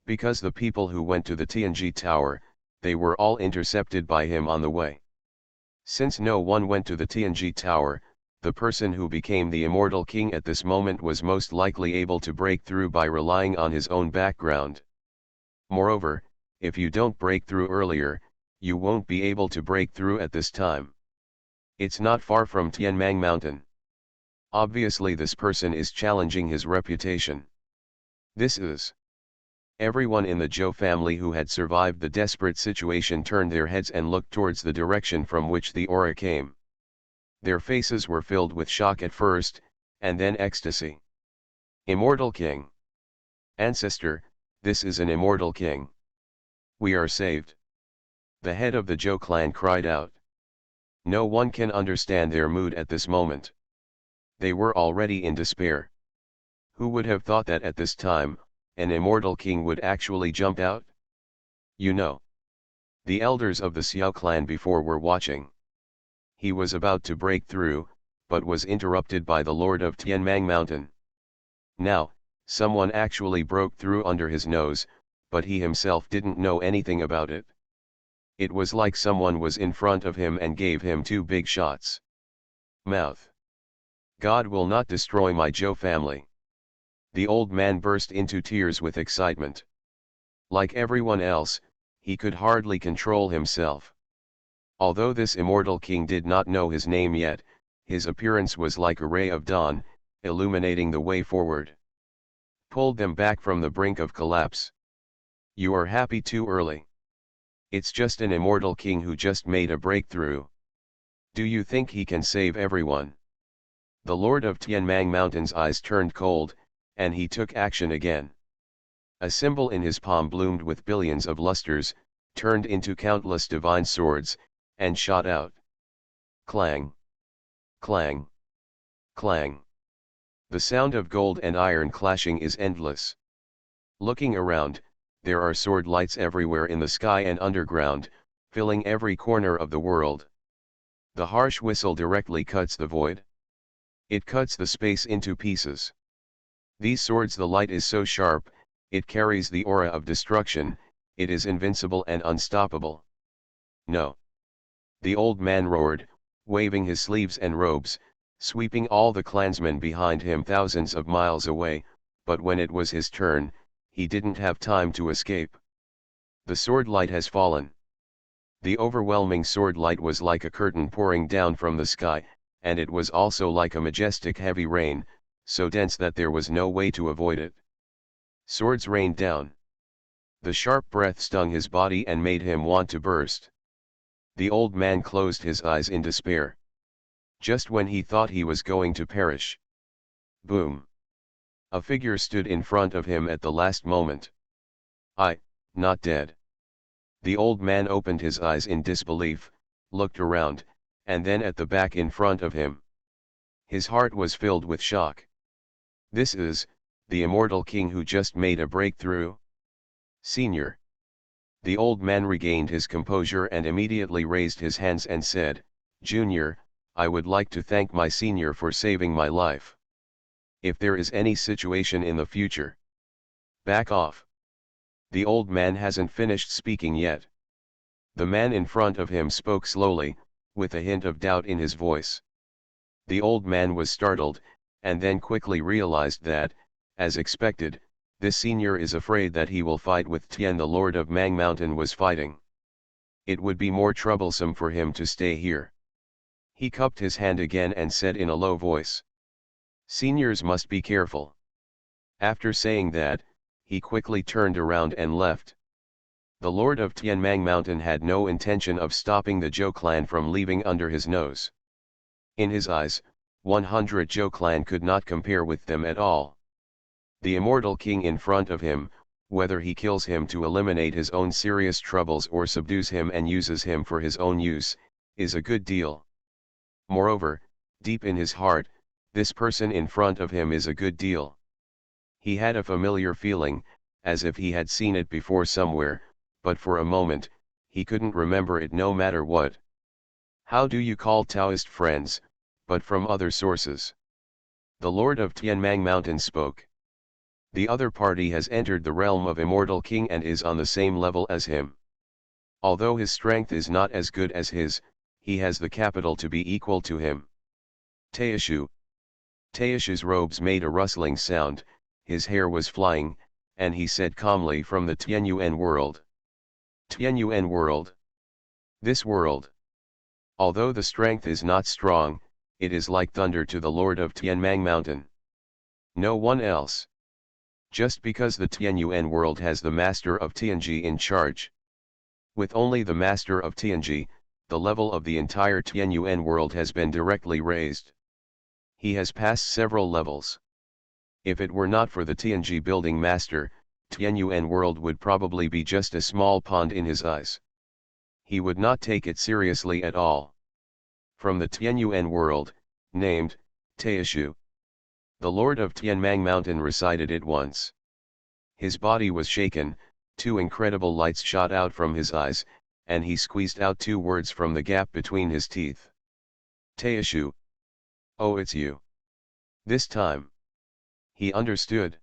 Because the people who went to the Tianji Tower, they were all intercepted by him on the way. Since no one went to the Tianji Tower, the person who became the immortal king at this moment was most likely able to break through by relying on his own background. Moreover, if you don't break through earlier, you won't be able to break through at this time. It's not far from Tianmang Mountain. Obviously this person is challenging his reputation. This is. Everyone in the Zhou family who had survived the desperate situation turned their heads and looked towards the direction from which the aura came. Their faces were filled with shock at first, and then ecstasy. Immortal King. Ancestor, this is an immortal king. We are saved. The head of the Zhou clan cried out. No one can understand their mood at this moment. They were already in despair. Who would have thought that at this time, an immortal king would actually jump out? You know. The elders of the Xiao clan before were watching. He was about to break through, but was interrupted by the Lord of Tianmang Mountain. Now, someone actually broke through under his nose, but he himself didn't know anything about it. It was like someone was in front of him and gave him 2 big shots. Mouth. God will not destroy my Zhou family. The old man burst into tears with excitement. Like everyone else, he could hardly control himself. Although this immortal king did not know his name yet, his appearance was like a ray of dawn, illuminating the way forward. Pulled them back from the brink of collapse. You are happy too early. It's just an immortal king who just made a breakthrough. Do you think he can save everyone? The Lord of Tianmang Mountain's eyes turned cold, and he took action again. A symbol in his palm bloomed with billions of lusters, turned into countless divine swords, and shot out. Clang! Clang! Clang! The sound of gold and iron clashing is endless. Looking around, there are sword lights everywhere in the sky and underground, filling every corner of the world. The harsh whistle directly cuts the void. It cuts the space into pieces. These swords, the light is so sharp, it carries the aura of destruction, it is invincible and unstoppable. No! The old man roared, waving his sleeves and robes, sweeping all the clansmen behind him thousands of miles away, but when it was his turn, he didn't have time to escape. The sword light has fallen. The overwhelming sword light was like a curtain pouring down from the sky, and it was also like a majestic heavy rain, so dense that there was no way to avoid it. Swords rained down. The sharp breath stung his body and made him want to burst. The old man closed his eyes in despair. Just when he thought he was going to perish. Boom! A figure stood in front of him at the last moment. Not dead. The old man opened his eyes in disbelief, looked around, and then at the back in front of him. His heart was filled with shock. This is the immortal king who just made a breakthrough? Senior. The old man regained his composure and immediately raised his hands and said, Junior, I would like to thank my senior for saving my life. If there is any situation in the future, back off. The old man hasn't finished speaking yet. The man in front of him spoke slowly, with a hint of doubt in his voice. The old man was startled, and then quickly realized that, as expected, this senior is afraid that he will fight with Tian, the Lord of Mang Mountain was fighting. It would be more troublesome for him to stay here. He cupped his hand again and said in a low voice, Seniors must be careful. After saying that, he quickly turned around and left. The Lord of Tianmang Mountain had no intention of stopping the Zhou clan from leaving under his nose. In his eyes, 100 Zhou clan could not compare with them at all. The immortal king in front of him, whether he kills him to eliminate his own serious troubles or subdues him and uses him for his own use, is a good deal. Moreover, deep in his heart, this person in front of him is a good deal. He had a familiar feeling, as if he had seen it before somewhere, but for a moment, he couldn't remember it no matter what. How do you call Taoist friends, but from other sources? The Lord of Tianmang Mountain spoke. The other party has entered the realm of Immortal King and is on the same level as him. Although his strength is not as good as his, he has the capital to be equal to him. Teishu. Teishu's robes made a rustling sound, his hair was flying, and he said calmly from the Tianyuan world. Tianyuan world. This world. Although the strength is not strong, it is like thunder to the Lord of Tianmang Mountain. No one else. Just because the Tianyuan world has the master of Tianji in charge. With only the master of Tianji, the level of the entire Tianyuan world has been directly raised. He has passed several levels. If it were not for the Tianji building master, Tianyuan world would probably be just a small pond in his eyes. He would not take it seriously at all. From the Tianyuan world, named Teishu. The Lord of Tianmang Mountain recited it once. His body was shaken, two incredible lights shot out from his eyes, and he squeezed out two words from the gap between his teeth. Teishu. Oh, it's you. This time. He understood.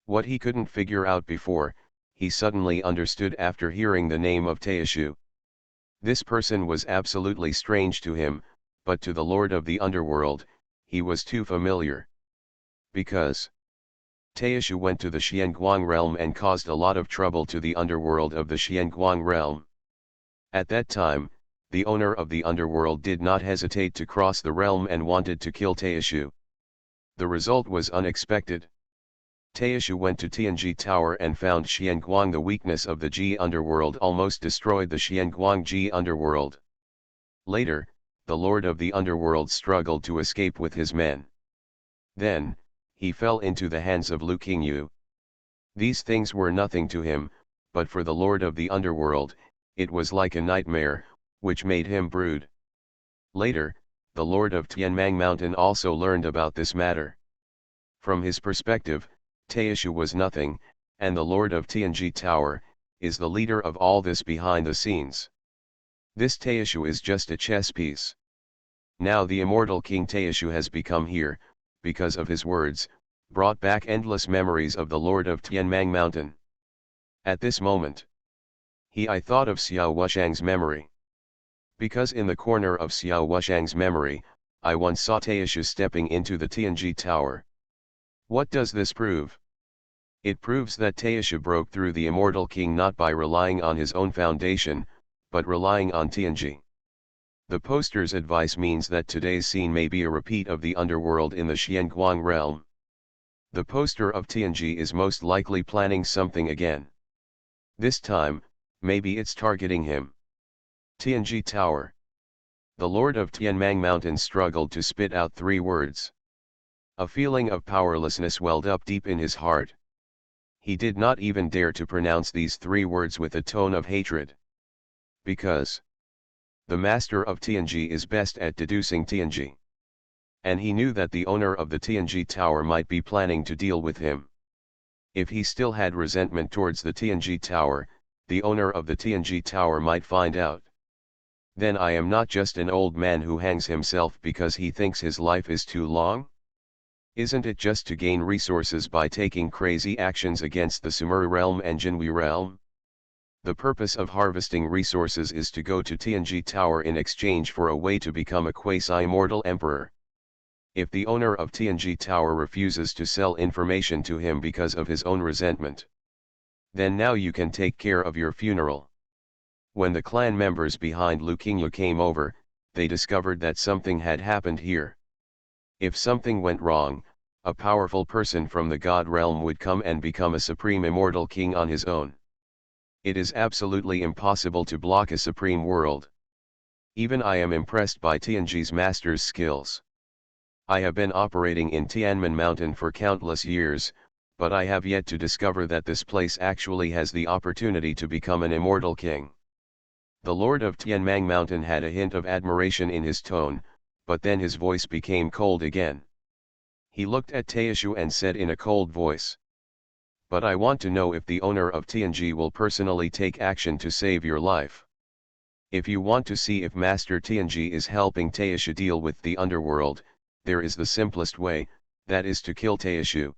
What he couldn't figure out before, he suddenly understood after hearing the name of Teishu. This person was absolutely strange to him, but to the Lord of the Underworld, he was too familiar. Because Teishu went to the Xianguang realm and caused a lot of trouble to the underworld of the Xianguang realm. At that time, the owner of the underworld did not hesitate to cross the realm and wanted to kill Taishu. The result was unexpected. Taishu went to Tianji Tower and found Xianguang. The weakness of the Ji underworld almost destroyed the Xianguang Ji underworld. Later, the lord of the underworld struggled to escape with his men. Then, he fell into the hands of Lu Qingyu. These things were nothing to him, but for the lord of the underworld, it was like a nightmare, which made him brood. Later, the lord of Tianmang Mountain also learned about this matter. From his perspective, Taishu was nothing, and the lord of Tianji Tower is the leader of all this behind the scenes. This Taishu is just a chess piece. Now the immortal King Taishu has become here, because of his words, brought back endless memories of the lord of Tianmang Mountain. At this moment, I thought of Xiao Wushang's memory. Because in the corner of Xiao Wushang's memory, I once saw Taishu stepping into the Tianji Tower. What does this prove? It proves that Taishu broke through the immortal king not by relying on his own foundation, but relying on Tianji. The poster's advice means that today's scene may be a repeat of the underworld in the Xianguang realm. The poster of Tianji is most likely planning something again. This time, maybe it's targeting him. Tianji Tower. The lord of Tianmang Mountain struggled to spit out 3 words. A feeling of powerlessness welled up deep in his heart. He did not even dare to pronounce these 3 words with a tone of hatred. Because the master of Tianji is best at deducing Tianji. And he knew that the owner of the Tianji Tower might be planning to deal with him. If he still had resentment towards the Tianji Tower, the owner of the Tianji Tower might find out. Then I am not just an old man who hangs himself because he thinks his life is too long? Isn't it just to gain resources by taking crazy actions against the Sumeru realm and Jinhui realm? The purpose of harvesting resources is to go to Tianji Tower in exchange for a way to become a quasi-immortal emperor. If the owner of Tianji Tower refuses to sell information to him because of his own resentment, then now you can take care of your funeral. When the clan members behind Lu Qingyu came over, they discovered that something had happened here. If something went wrong, a powerful person from the god realm would come and become a supreme immortal king on his own. It is absolutely impossible to block a supreme world. Even I am impressed by Tianji's master's skills. I have been operating in Tianmen Mountain for countless years, but I have yet to discover that this place actually has the opportunity to become an immortal king. The lord of Tianmang Mountain had a hint of admiration in his tone, but then his voice became cold again. He looked at Taishu and said in a cold voice, "But I want to know if the owner of Tianji will personally take action to save your life. If you want to see if Master Tianji is helping Taishu deal with the underworld, there is the simplest way, that is to kill Taishu.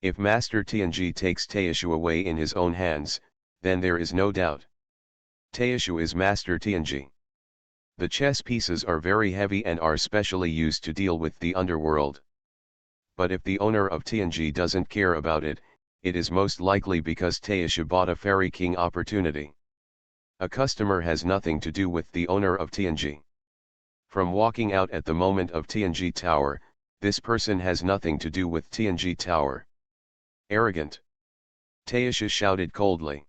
If Master Tianji takes Taishu away in his own hands, then there is no doubt. Taishu is Master Tianji. The chess pieces are very heavy and are specially used to deal with the underworld. But if the owner of Tianji doesn't care about it, it is most likely because Taishu bought a fairy king opportunity. A customer has nothing to do with the owner of Tianji. From walking out at the moment of Tianji Tower, this person has nothing to do with Tianji Tower." Arrogant. Taishu shouted coldly.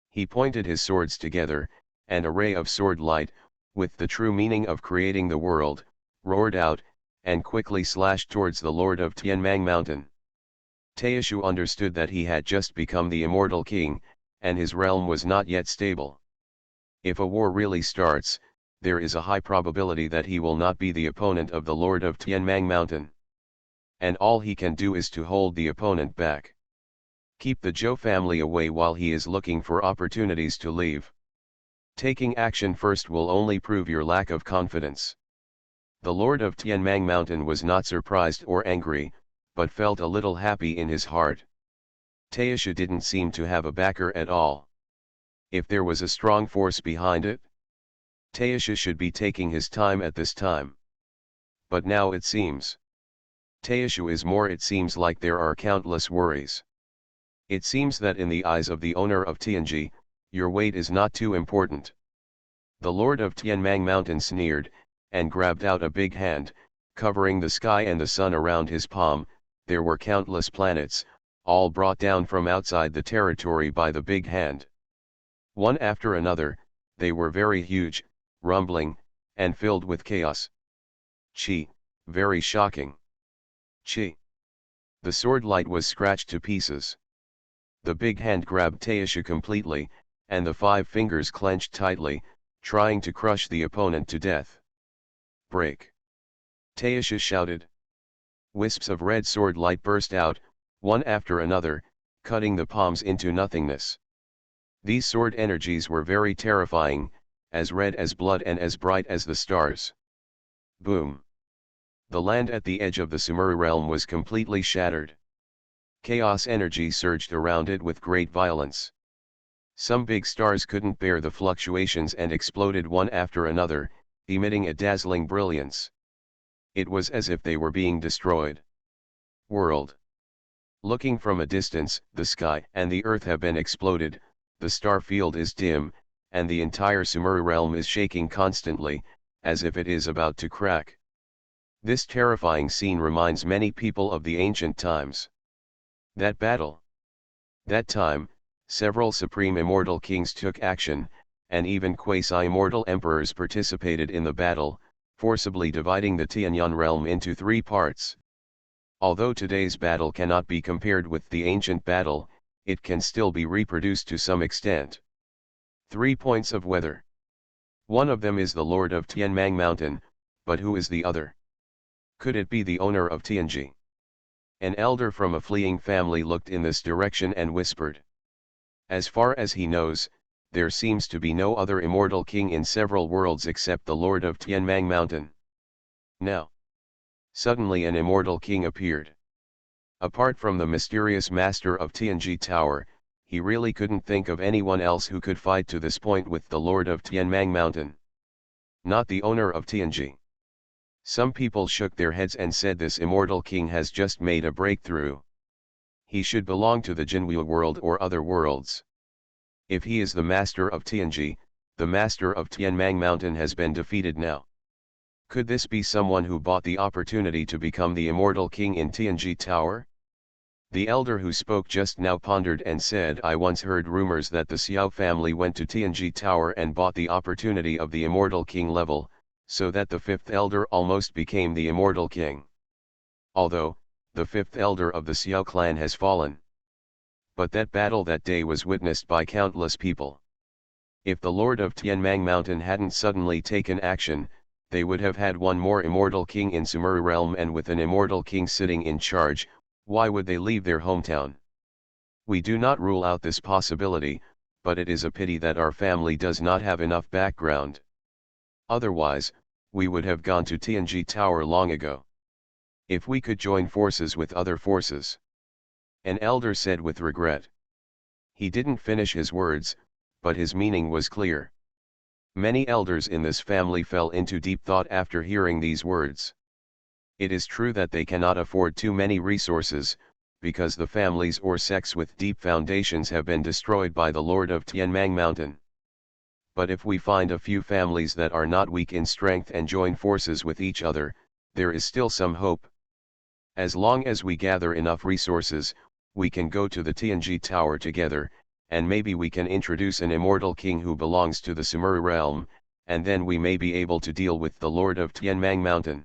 He pointed his swords together, and a ray of sword light, with the true meaning of creating the world, roared out, and quickly slashed towards the lord of Tianmang Mountain. Taishu understood that he had just become the immortal king, and his realm was not yet stable. If a war really starts, there is a high probability that he will not be the opponent of the lord of Tianmang Mountain. And all he can do is to hold the opponent back. Keep the Zhou family away while he is looking for opportunities to leave. Taking action first will only prove your lack of confidence. The lord of Tianmang Mountain was not surprised or angry, but felt a little happy in his heart. Taishu didn't seem to have a backer at all. If there was a strong force behind it, Taishu should be taking his time at this time. But now it seems Taishu is more. It seems like there are countless worries. It seems that in the eyes of the owner of Tianji, your weight is not too important. The Lord of Tianmang Mountain sneered, and grabbed out a big hand, covering the sky and the sun around his palm. There were countless planets, all brought down from outside the territory by the big hand. One after another, they were very huge, rumbling, and filled with chaos. Chi, very shocking. Chi. The sword light was scratched to pieces. The big hand grabbed Taisha completely, and the 5 fingers clenched tightly, trying to crush the opponent to death. Break! Taisha shouted. Wisps of red sword light burst out, one after another, cutting the palms into nothingness. These sword energies were very terrifying, as red as blood and as bright as the stars. Boom! The land at the edge of the Sumeru realm was completely shattered. Chaos energy surged around it with great violence. Some big stars couldn't bear the fluctuations and exploded one after another, emitting a dazzling brilliance. It was as if they were being destroyed. World. Looking from a distance, the sky and the earth have been exploded, the star field is dim, and the entire Sumeru realm is shaking constantly, as if it is about to crack. This terrifying scene reminds many people of the ancient times. That battle. That time, several supreme immortal kings took action, and even quasi-immortal emperors participated in the battle, forcibly dividing the Tianyan realm into 3 parts. Although today's battle cannot be compared with the ancient battle, it can still be reproduced to some extent. 3 points of weather. One of them is the Lord of Tianmang Mountain, but who is the other? Could it be the owner of Tianji? An elder from a fleeing family looked in this direction and whispered. As far as he knows, there seems to be no other immortal king in several worlds except the Lord of Tianmang Mountain. Now, suddenly an immortal king appeared. Apart from the mysterious master of Tianji Tower, he really couldn't think of anyone else who could fight to this point with the Lord of Tianmang Mountain. Not the owner of Tianji. Some people shook their heads and said this immortal king has just made a breakthrough. He should belong to the Jinwu world or other worlds. If he is the master of Tianji, the master of Tianmang Mountain has been defeated now. Could this be someone who bought the opportunity to become the immortal king in Tianji Tower? The elder who spoke just now pondered and said, I once heard rumors that the Xiao family went to Tianji Tower and bought the opportunity of the immortal king level, so that the 5th elder almost became the immortal king. Although, the 5th elder of the Xiao clan has fallen. But that battle that day was witnessed by countless people. If the Lord of Tianmang Mountain hadn't suddenly taken action, they would have had one more immortal king in Sumeru realm, and with an immortal king sitting in charge, why would they leave their hometown? We do not rule out this possibility, but it is a pity that our family does not have enough background. Otherwise, we would have gone to Tianji Tower long ago. If we could join forces with other forces. An elder said with regret. He didn't finish his words, but his meaning was clear. Many elders in this family fell into deep thought after hearing these words. It is true that they cannot afford too many resources, because the families or sects with deep foundations have been destroyed by the Lord of Tianmang Mountain. But if we find a few families that are not weak in strength and join forces with each other, there is still some hope. As long as we gather enough resources, we can go to the Tianji Tower together, and maybe we can introduce an immortal king who belongs to the Sumeru realm, and then we may be able to deal with the Lord of Tianmang Mountain.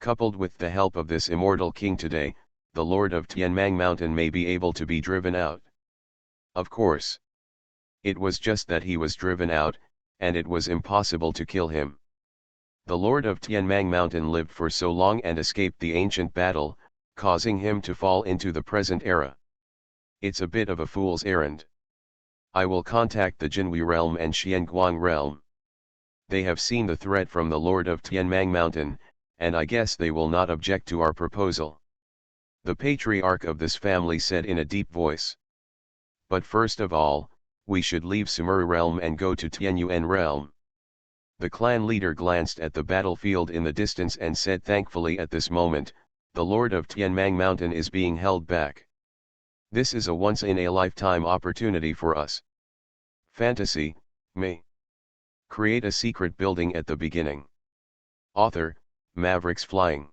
Coupled with the help of this immortal king today, the Lord of Tianmang Mountain may be able to be driven out. Of course. It was just that he was driven out, and it was impossible to kill him. The Lord of Tianmang Mountain lived for so long and escaped the ancient battle, causing him to fall into the present era. It's a bit of a fool's errand. I will contact the Jinwu realm and Xianguang realm. They have seen the threat from the Lord of Tianmang Mountain, and I guess they will not object to our proposal. The patriarch of this family said in a deep voice. But first of all, we should leave Sumeru realm and go to Tianyuan realm. The clan leader glanced at the battlefield in the distance and said thankfully at this moment, the Lord of Tianmang Mountain is being held back. This is a once-in-a-lifetime opportunity for us. Fantasy, me. Create a secret building at the beginning. Author, Mavericks Flying.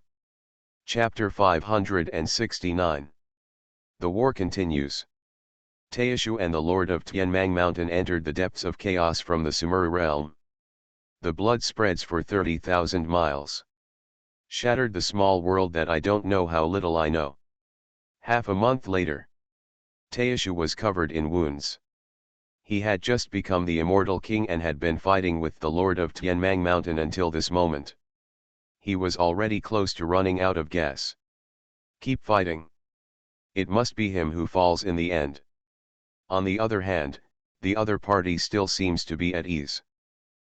Chapter 569. The war continues. Taishu and the Lord of Tianmang Mountain entered the depths of chaos from the Sumeru realm. The blood spreads for 30,000 miles. Shattered the small world that I don't know how little I know. Half a month later, Taishu was covered in wounds. He had just become the immortal king and had been fighting with the Lord of Tianmang Mountain until this moment. He was already close to running out of gas. Keep fighting. It must be him who falls in the end. On the other hand, the other party still seems to be at ease.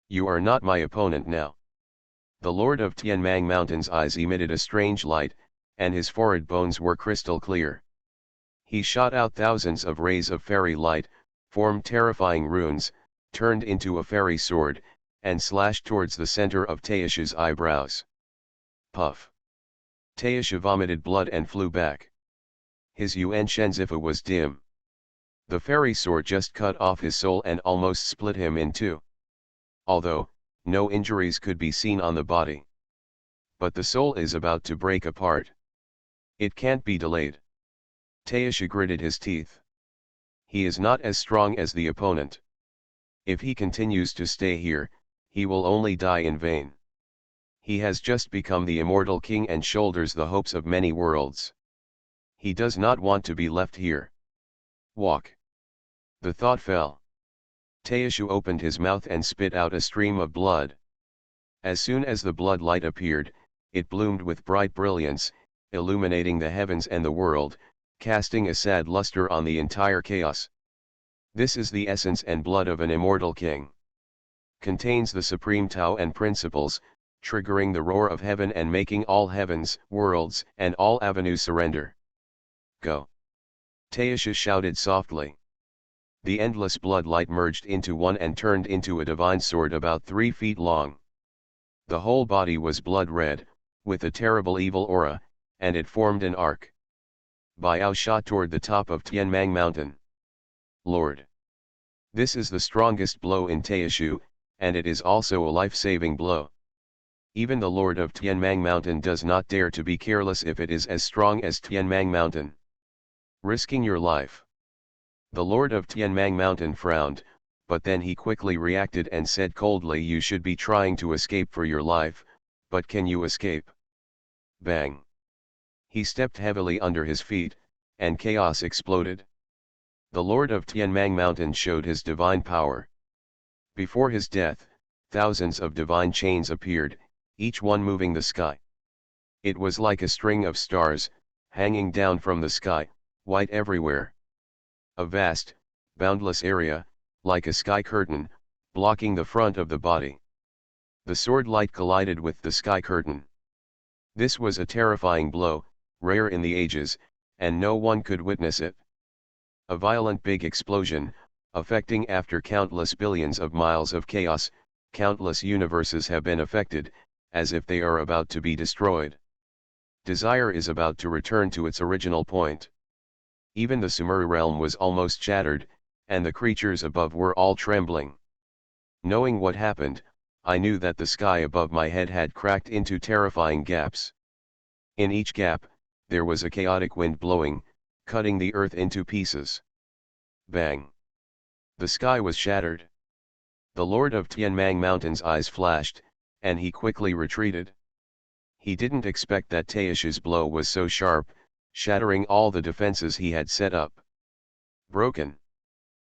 You are not my opponent now. The Lord of Tianmang Mountain's eyes emitted a strange light, and his forehead bones were crystal clear. He shot out thousands of rays of fairy light, formed terrifying runes, turned into a fairy sword, and slashed towards the center of Taishu's eyebrows. Puff! Taishu vomited blood and flew back. His Yuan Shenzifa was dim. The fairy sword just cut off his soul and almost split him in two. Although, no injuries could be seen on the body. But the soul is about to break apart. It can't be delayed. Taishu gritted his teeth. He is not as strong as the opponent. If he continues to stay here, he will only die in vain. He has just become the immortal king and shoulders the hopes of many worlds. He does not want to be left here. Walk. The thought fell. Taishu opened his mouth and spit out a stream of blood. As soon as the blood light appeared, it bloomed with bright brilliance, illuminating the heavens and the world, casting a sad luster on the entire chaos. This is the essence and blood of an immortal king. Contains the supreme Tao and principles, triggering the roar of heaven and making all heavens, worlds, and all avenues surrender. Go! Taishu shouted softly. The endless blood light merged into one and turned into a divine sword about 3 feet long. The whole body was blood red, with a terrible evil aura, and it formed an arc. Biao shot toward the top of Tianmang Mountain. Lord! This is the strongest blow in Taishu, and it is also a life-saving blow. Even the Lord of Tianmang Mountain does not dare to be careless if it is as strong as Tianmang Mountain. Risking your life. The Lord of Tianmang Mountain frowned, but then he quickly reacted and said coldly, you should be trying to escape for your life, but can you escape? Bang! He stepped heavily under his feet, and chaos exploded. The Lord of Tianmang Mountain showed his divine power. Before his death, thousands of divine chains appeared, each one moving the sky. It was like a string of stars, hanging down from the sky, white everywhere. A vast, boundless area, like a sky curtain, blocking the front of the body. The sword light collided with the sky curtain. This was a terrifying blow, rare in the ages, and no one could witness it. A violent big explosion, affecting after countless billions of miles of chaos, countless universes have been affected, as if they are about to be destroyed. Desire is about to return to its original point. Even the Sumeru realm was almost shattered, and the creatures above were all trembling. Knowing what happened, I knew that the sky above my head had cracked into terrifying gaps. In each gap, there was a chaotic wind blowing, cutting the earth into pieces. Bang! The sky was shattered. The Lord of Tianmang Mountain's eyes flashed, and he quickly retreated. He didn't expect that Taishu's blow was so sharp, shattering all the defenses he had set up. Broken!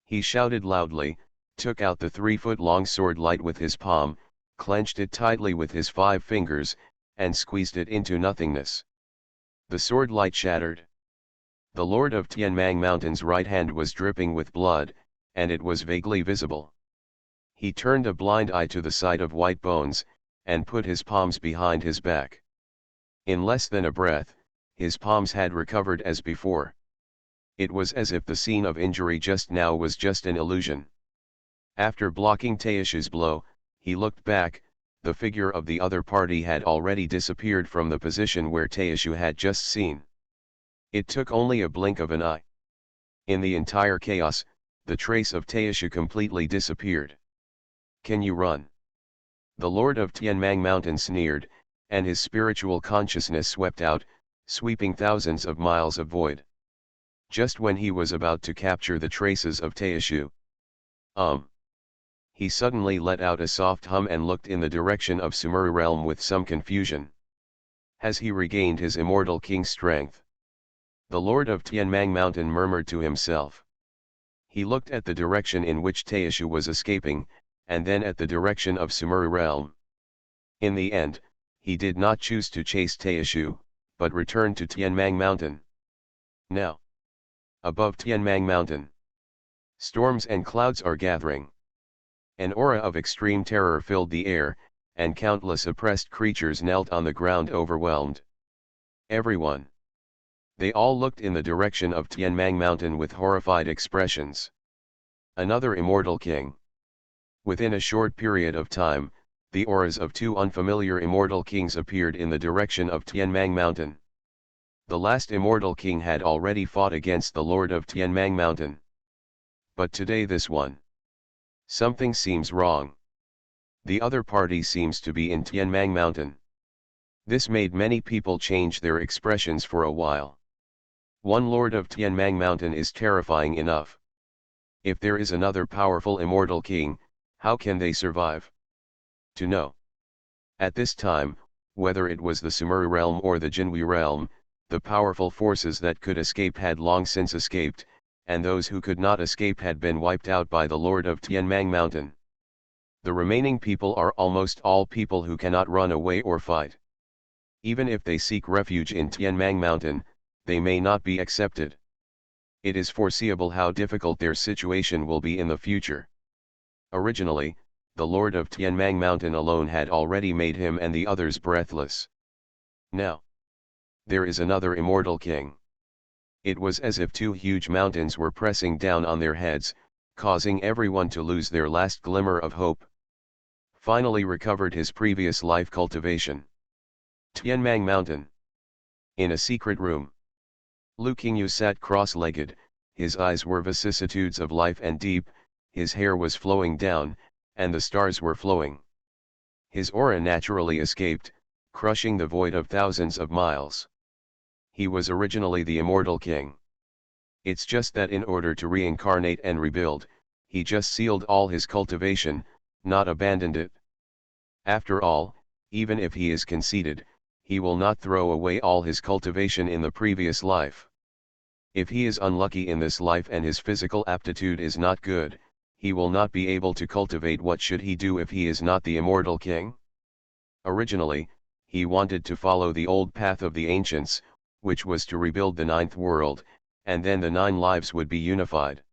He shouted loudly, took out the 3-foot-long sword light with his palm, clenched it tightly with his 5 fingers, and squeezed it into nothingness. The sword light shattered. The Lord of Tianmang Mountain's right hand was dripping with blood, and it was vaguely visible. He turned a blind eye to the sight of white bones, and put his palms behind his back. In less than a breath, his palms had recovered as before. It was as if the scene of injury just now was just an illusion. After blocking Taishu's blow, he looked back. The figure of the other party had already disappeared from the position where Taishu had just seen. It took only a blink of an eye. In the entire chaos, the trace of Taishu completely disappeared. Can you run? The Lord of Tianmang Mountain sneered, and his spiritual consciousness swept out, sweeping thousands of miles of void. Just when he was about to capture the traces of Taishu. He suddenly let out a soft hum and looked in the direction of Sumeru realm with some confusion. Has he regained his immortal king's strength? The Lord of Tianmang Mountain murmured to himself. He looked at the direction in which Taishu was escaping, and then at the direction of Sumeru realm. In the end, he did not choose to chase Taishu, but returned to Tianmang Mountain. Now, above Tianmang Mountain, storms and clouds are gathering. An aura of extreme terror filled the air, and countless oppressed creatures knelt on the ground overwhelmed. Everyone. They all looked in the direction of Tianmang Mountain with horrified expressions. Another immortal king. Within a short period of time, the auras of two unfamiliar immortal kings appeared in the direction of Tianmang Mountain. The last immortal king had already fought against the Lord of Tianmang Mountain. But today this one. Something seems wrong. The other party seems to be in Tianmang Mountain. This made many people change their expressions for a while. One Lord of Tianmang Mountain is terrifying enough. If there is another powerful immortal king, how can they survive? To know. At this time, whether it was the Sumeru realm or the Jinhui realm, the powerful forces that could escape had long since escaped, and those who could not escape had been wiped out by the Lord of Tianmang Mountain. The remaining people are almost all people who cannot run away or fight. Even if they seek refuge in Tianmang Mountain, they may not be accepted. It is foreseeable how difficult their situation will be in the future. Originally, the Lord of Tianmang Mountain alone had already made him and the others breathless. Now, there is another immortal king. It was as if two huge mountains were pressing down on their heads, causing everyone to lose their last glimmer of hope. Finally recovered his previous life cultivation. Tianmang Mountain. In a secret room. Lu Qingyu sat cross-legged, his eyes were vicissitudes of life and deep, his hair was flowing down, and the stars were flowing. His aura naturally escaped, crushing the void of thousands of miles. He was originally the immortal king. It's just that in order to reincarnate and rebuild, he just sealed all his cultivation, not abandoned it. After all, even if he is conceited, he will not throw away all his cultivation in the previous life. If he is unlucky in this life and his physical aptitude is not good, he will not be able to cultivate. What should he do if he is not the immortal king? Originally, he wanted to follow the old path of the ancients, which was to rebuild the ninth world, and then the 9 lives would be unified.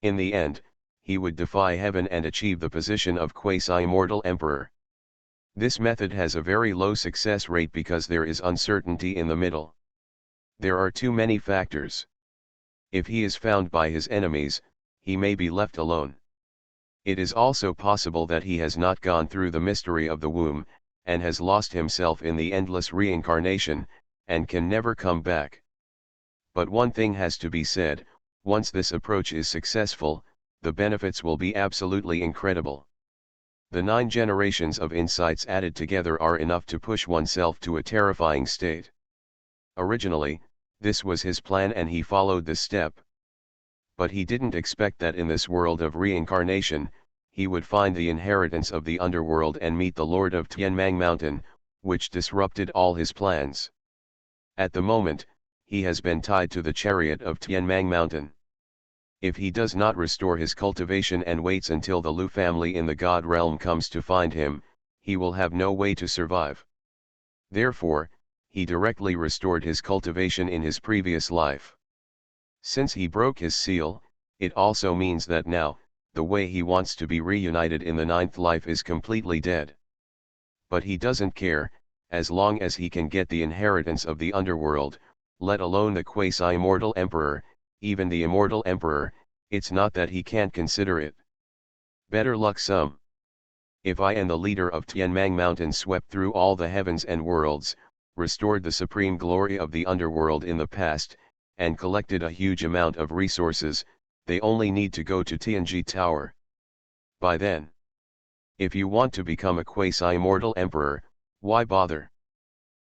In the end, he would defy heaven and achieve the position of quasi-immortal emperor. This method has a very low success rate because there is uncertainty in the middle. There are too many factors. If he is found by his enemies, he may be left alone. It is also possible that he has not gone through the mystery of the womb, and has lost himself in the endless reincarnation, and can never come back. But one thing has to be said, once this approach is successful, the benefits will be absolutely incredible. The 9 generations of insights added together are enough to push oneself to a terrifying state. Originally, this was his plan and he followed this step. But he didn't expect that in this world of reincarnation, he would find the inheritance of the underworld and meet the Lord of Tianmang Mountain, which disrupted all his plans. At the moment, he has been tied to the chariot of Tianmang Mountain. If he does not restore his cultivation and waits until the Lu family in the God realm comes to find him, he will have no way to survive. Therefore, he directly restored his cultivation in his previous life. Since he broke his seal, it also means that now, the way he wants to be reunited in the 9th life is completely dead. But he doesn't care, as long as he can get the inheritance of the underworld, let alone the quasi-immortal emperor, even the immortal emperor, it's not that he can't consider it. Better luck some. If I and the leader of Tianmang Mountain swept through all the heavens and worlds, restored the supreme glory of the underworld in the past, and collected a huge amount of resources, they only need to go to Tianji Tower. By then, If you want to become a quasi-immortal emperor, why bother?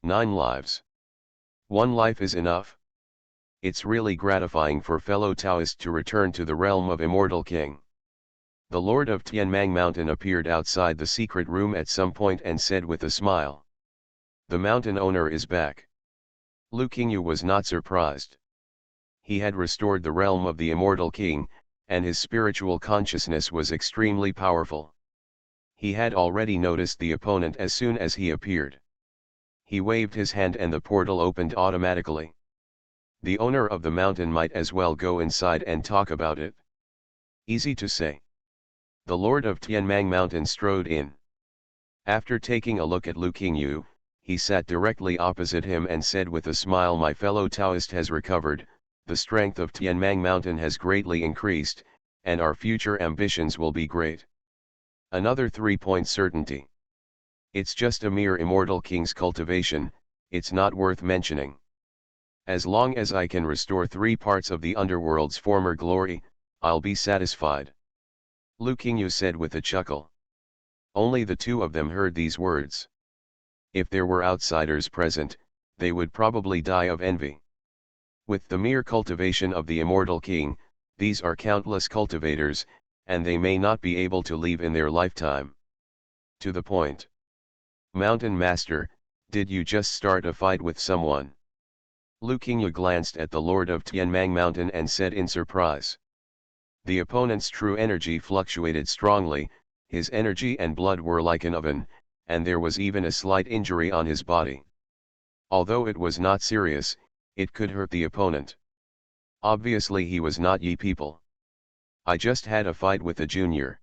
9 lives. 1 life is enough. It's really gratifying for fellow Taoists to return to the realm of Immortal King. The Lord of Tianmang Mountain appeared outside the secret room at some point and said with a smile, "The mountain owner is back." Lu Qingyu was not surprised. He had restored the realm of the Immortal King, and his spiritual consciousness was extremely powerful. He had already noticed the opponent as soon as he appeared. He waved his hand and the portal opened automatically. The owner of the mountain might as well go inside and talk about it. Easy to say. The Lord of Tianmang Mountain strode in. After taking a look at Lu Qingyu, he sat directly opposite him and said with a smile, "My fellow Taoist has recovered, the strength of Tianmang Mountain has greatly increased, and our future ambitions will be great. Another 3-point certainty. It's just a mere Immortal King's cultivation, it's not worth mentioning. As long as I can restore 3 parts of the underworld's former glory, I'll be satisfied." Lu Qingyu said with a chuckle. Only the two of them heard these words. If there were outsiders present, they would probably die of envy. With the mere cultivation of the Immortal King, these are countless cultivators, and they may not be able to leave in their lifetime. To the point. "Mountain Master, did you just start a fight with someone?" Lu Qingyu glanced at the Lord of Tianmang Mountain and said in surprise. The opponent's true energy fluctuated strongly, his energy and blood were like an oven, and there was even a slight injury on his body. Although it was not serious, it could hurt the opponent. Obviously he was not Yi people. "I just had a fight with a junior."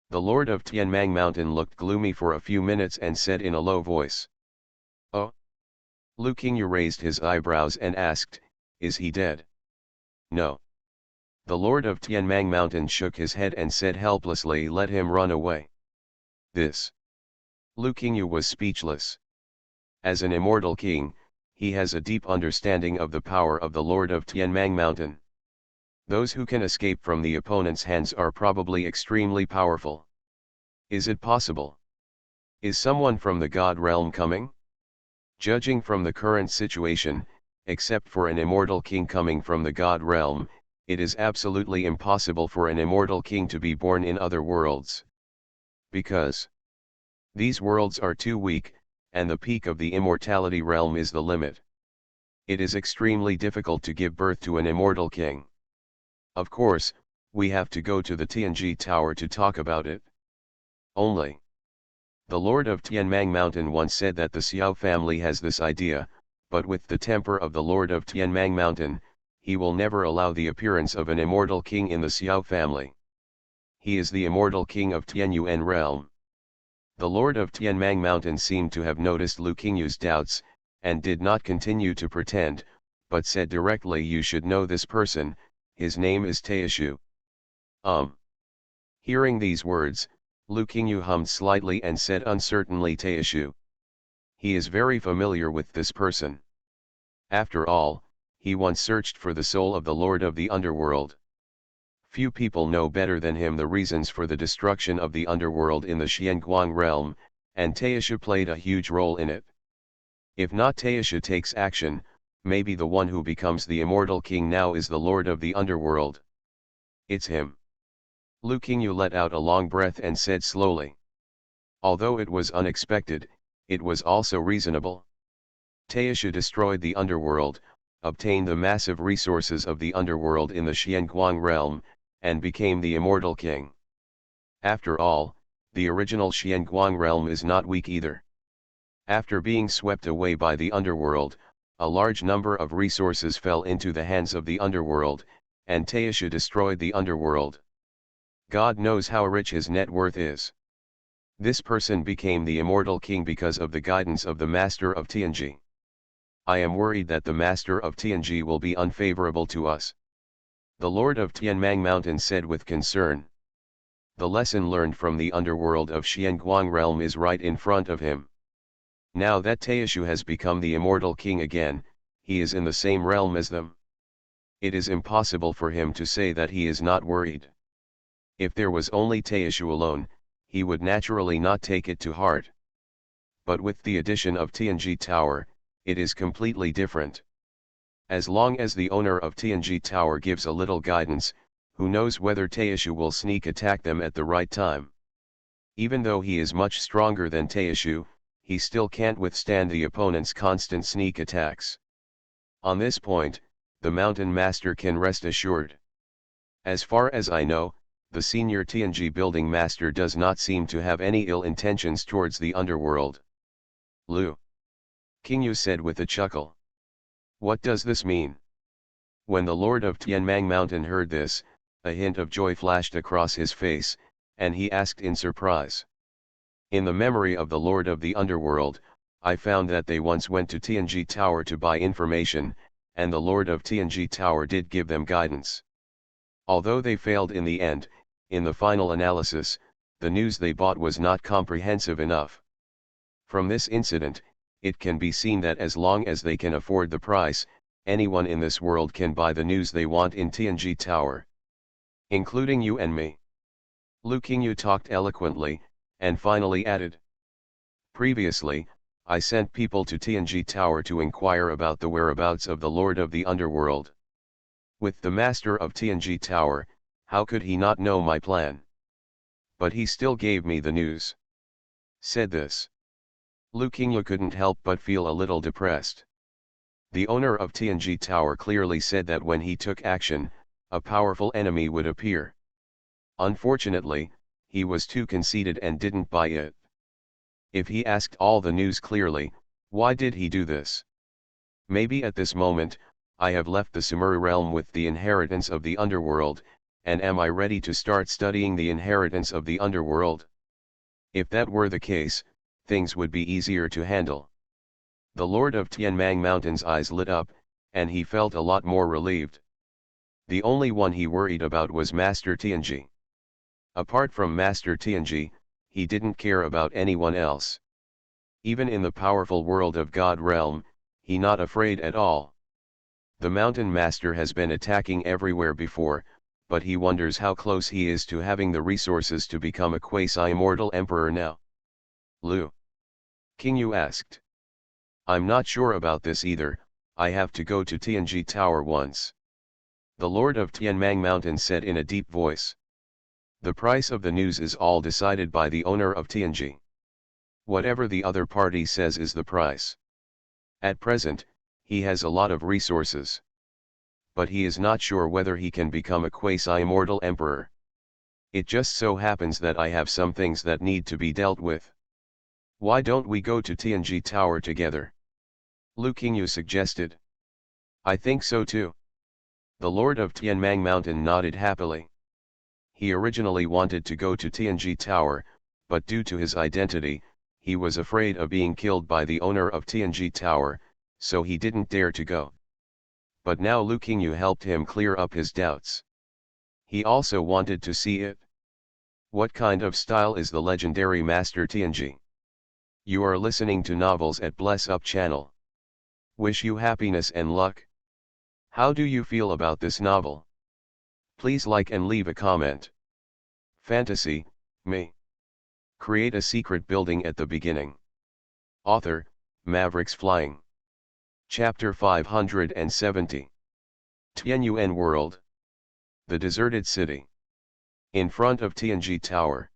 The Lord of Tianmang Mountain looked gloomy for a few minutes and said in a low voice. "Oh?" Lu Qingyu raised his eyebrows and asked, "Is he dead?" "No." The Lord of Tianmang Mountain shook his head and said helplessly, "Let him run away." This. Lu Qingyu was speechless. As an immortal king, he has a deep understanding of the power of the Lord of Tianmang Mountain. Those who can escape from the opponent's hands are probably extremely powerful. Is it possible? Is someone from the God realm coming? Judging from the current situation, except for an immortal king coming from the God realm, it is absolutely impossible for an immortal king to be born in other worlds. Because these worlds are too weak, and the peak of the immortality realm is the limit. It is extremely difficult to give birth to an immortal king. Of course, we have to go to the Tianji Tower to talk about it. Only. The Lord of Tianmang Mountain once said that the Xiao family has this idea, but with the temper of the Lord of Tianmang Mountain, he will never allow the appearance of an immortal king in the Xiao family. He is the immortal king of Tianyuan realm. The Lord of Tianmang Mountain seemed to have noticed Lu Qingyu's doubts, and did not continue to pretend, but said directly, "You should know this person, his name is Taishu." Hearing these words, Lu Qingyu hummed slightly and said uncertainly, "Taishu. He is very familiar with this person. After all, he once searched for the soul of the Lord of the Underworld. Few people know better than him the reasons for the destruction of the underworld in the Xianguang realm, and Taishu played a huge role in it. If not Taishu takes action, maybe the one who becomes the immortal king now is the Lord of the Underworld. It's him." Lu Qingyu let out a long breath and said slowly. Although it was unexpected, it was also reasonable. Taishu destroyed the underworld, obtained the massive resources of the underworld in the Xianguang realm, and became the immortal king. After all, the original Xianguang realm is not weak either. After being swept away by the underworld, a large number of resources fell into the hands of the underworld, and Taishu destroyed the underworld. God knows how rich his net worth is. This person became the immortal king because of the guidance of the Master of Tianji. I am worried that the Master of Tianji will be unfavorable to us." The Lord of Tianmang Mountain said with concern. The lesson learned from the underworld of Xianguang realm is right in front of him. Now that Taishu has become the immortal king again, he is in the same realm as them. It is impossible for him to say that he is not worried. If there was only Taishu alone, he would naturally not take it to heart. But with the addition of Tianji Tower, it is completely different. As long as the owner of Tianji Tower gives a little guidance, who knows whether Taishu will sneak attack them at the right time. Even though he is much stronger than Taishu, he still can't withstand the opponent's constant sneak attacks. On this point, the Mountain Master can rest assured. As far as I know, the senior Tianji building master does not seem to have any ill intentions towards the underworld. Lu Qingyu said with a chuckle. What does this mean? When the Lord of Tianmang Mountain heard this, a hint of joy flashed across his face, and he asked in surprise. In the memory of the Lord of the Underworld, I found that they once went to Tianji Tower to buy information, and the Lord of Tianji Tower did give them guidance. Although they failed in the end, in the final analysis, the news they bought was not comprehensive enough. From this incident, it can be seen that as long as they can afford the price, anyone in this world can buy the news they want in Tianji Tower. Including you and me. Lu Qingyu talked eloquently, and finally added. Previously, I sent people to Tianji Tower to inquire about the whereabouts of the Lord of the Underworld. With the master of Tianji Tower, how could he not know my plan? But he still gave me the news. Said this. Lu Qingyu couldn't help but feel a little depressed. The owner of Tianji Tower clearly said that when he took action, a powerful enemy would appear. Unfortunately, he was too conceited and didn't buy it. If he asked all the news clearly, why did he do this? Maybe at this moment, I have left the Sumeru realm with the inheritance of the underworld, and am I ready to start studying the inheritance of the underworld? If that were the case, things would be easier to handle. The Lord of Tianmang Mountain's eyes lit up, and he felt a lot more relieved. The only one he worried about was Master Tianji. Apart from Master Tianji, he didn't care about anyone else. Even in the powerful world of God realm, he not afraid at all. The Mountain Master has been attacking everywhere before, but he wonders how close he is to having the resources to become a quasi-immortal emperor now. Lu Qingyu asked. I'm not sure about this either, I have to go to Tianji Tower once. The Lord of Tianmang Mountain said in a deep voice. The price of the news is all decided by the owner of Tianji. Whatever the other party says is the price. At present, he has a lot of resources. But he is not sure whether he can become a quasi-immortal emperor. It just so happens that I have some things that need to be dealt with. Why don't we go to Tianji Tower together? Lu Qingyu suggested. I think so too. The Lord of Tianmang Mountain nodded happily. He originally wanted to go to Tianji Tower, but due to his identity, he was afraid of being killed by the owner of Tianji Tower, so he didn't dare to go. But now Lu Qingyu helped him clear up his doubts. He also wanted to see it. What kind of style is the legendary Master Tianji? You are listening to Novels at Bless Up channel. Wish you happiness and luck. How do you feel about this novel? Please like and leave a comment. Fantasy, me. Create a secret building at the beginning. Author, Mavericks Flying. Chapter 570. Tianyuan World. The deserted city. In front of Tianji Tower.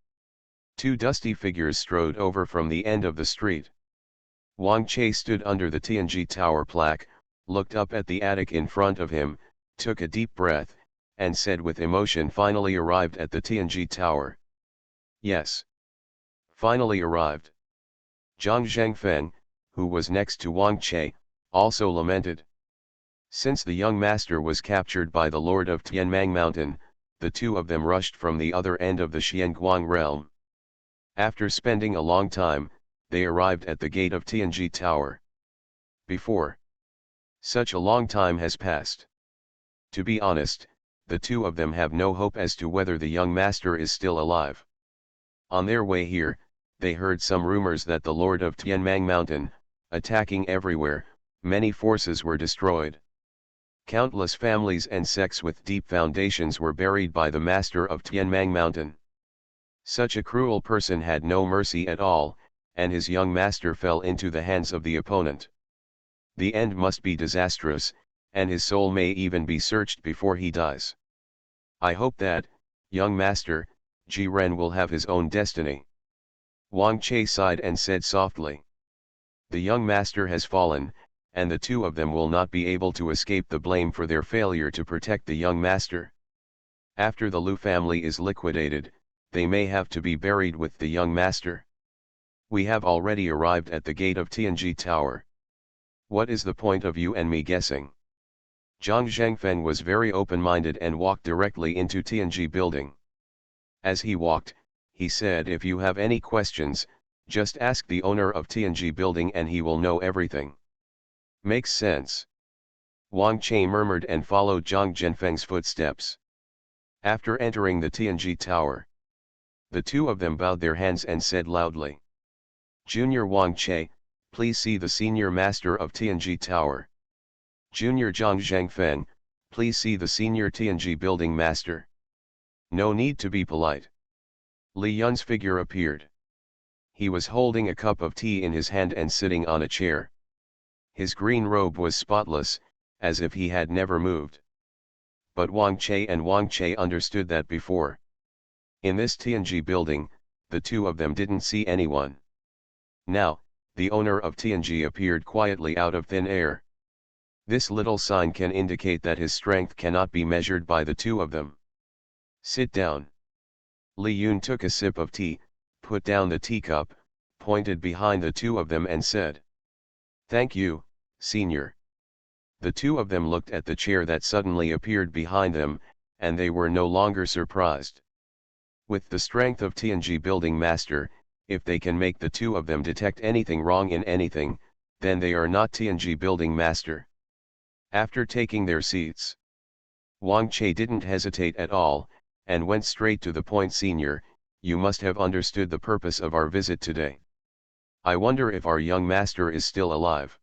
Two dusty figures strode over from the end of the street. Wang Che stood under the Tianji Tower plaque, looked up at the attic in front of him, took a deep breath, and said with emotion, finally arrived at the Tianji Tower. Yes. Finally arrived. Zhang Zhengfeng, who was next to Wang Che, also lamented. Since the young master was captured by the Lord of Tianmang Mountain, the two of them rushed from the other end of the Xianguang realm. After spending a long time, they arrived at the gate of Tianji Tower. Before such a long time has passed. To be honest, the two of them have no hope as to whether the young master is still alive. On their way here, they heard some rumors that the Lord of Tianmang Mountain, attacking everywhere, many forces were destroyed. Countless families and sects with deep foundations were buried by the master of Tianmang Mountain. Such a cruel person had no mercy at all, and his young master fell into the hands of the opponent. The end must be disastrous, and his soul may even be searched before he dies. I hope that, young master, Jiren will have his own destiny. Wang Che sighed and said softly. The young master has fallen, and the two of them will not be able to escape the blame for their failure to protect the young master. After the Lu family is liquidated, they may have to be buried with the young master. We have already arrived at the gate of Tianji Tower. What is the point of you and me guessing? Zhang Zhengfen was very open-minded and walked directly into Tianji building. As he walked, he said, if you have any questions, just ask the owner of Tianji building and he will know everything. Makes sense. Wang Che murmured and followed Zhang Zhenfeng's footsteps. After entering the Tianji Tower, the two of them bowed their hands and said loudly, Junior Wang Che, please see the senior master of Tianji Tower. Junior Zhang Zhengfen, please see the senior Tianji building master. No need to be polite. Li Yun's figure appeared. He was holding a cup of tea in his hand and sitting on a chair. His green robe was spotless, as if he had never moved. But Wang Che understood that before. In this Tianji building, the two of them didn't see anyone. Now, the owner of Tianji appeared quietly out of thin air. This little sign can indicate that his strength cannot be measured by the two of them. Sit down. Li Yun took a sip of tea, put down the teacup, pointed behind the two of them and said, Thank you, senior. The two of them looked at the chair that suddenly appeared behind them, and they were no longer surprised. With the strength of Tianji building master, if they can make the two of them detect anything wrong in anything, then they are not Tianji building master. After taking their seats, Wang Che didn't hesitate at all, and went straight to the point. Senior, you must have understood the purpose of our visit today. I wonder if our young master is still alive.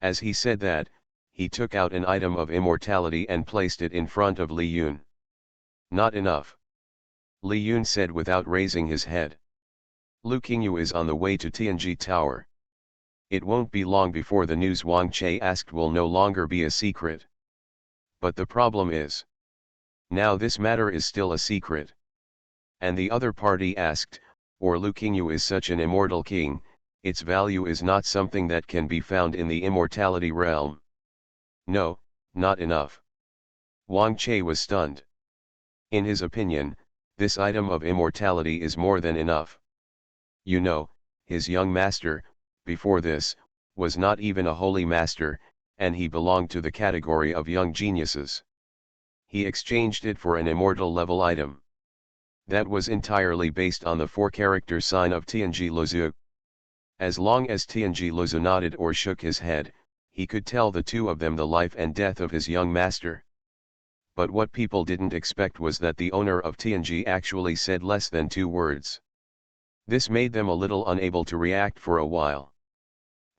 As he said that, he took out an item of immortality and placed it in front of Li Yun. Not enough. Li Yun said without raising his head. Lu Qingyu is on the way to Tianji Tower. It won't be long before the news Wang Che asked will no longer be a secret. But the problem is, now this matter is still a secret. And the other party asked, or Lu Qingyu is such an immortal king, its value is not something that can be found in the immortality realm. No, not enough. Wang Che was stunned. In his opinion, this item of immortality is more than enough. You know, his young master, before this, was not even a holy master, and he belonged to the category of young geniuses. He exchanged it for an immortal level item. That was entirely based on the 4-character sign of Tianji Luzu. As long as Tianji Luzu nodded or shook his head, he could tell the two of them the life and death of his young master. But what people didn't expect was that the owner of Tianji actually said less than 2 words. This made them a little unable to react for a while.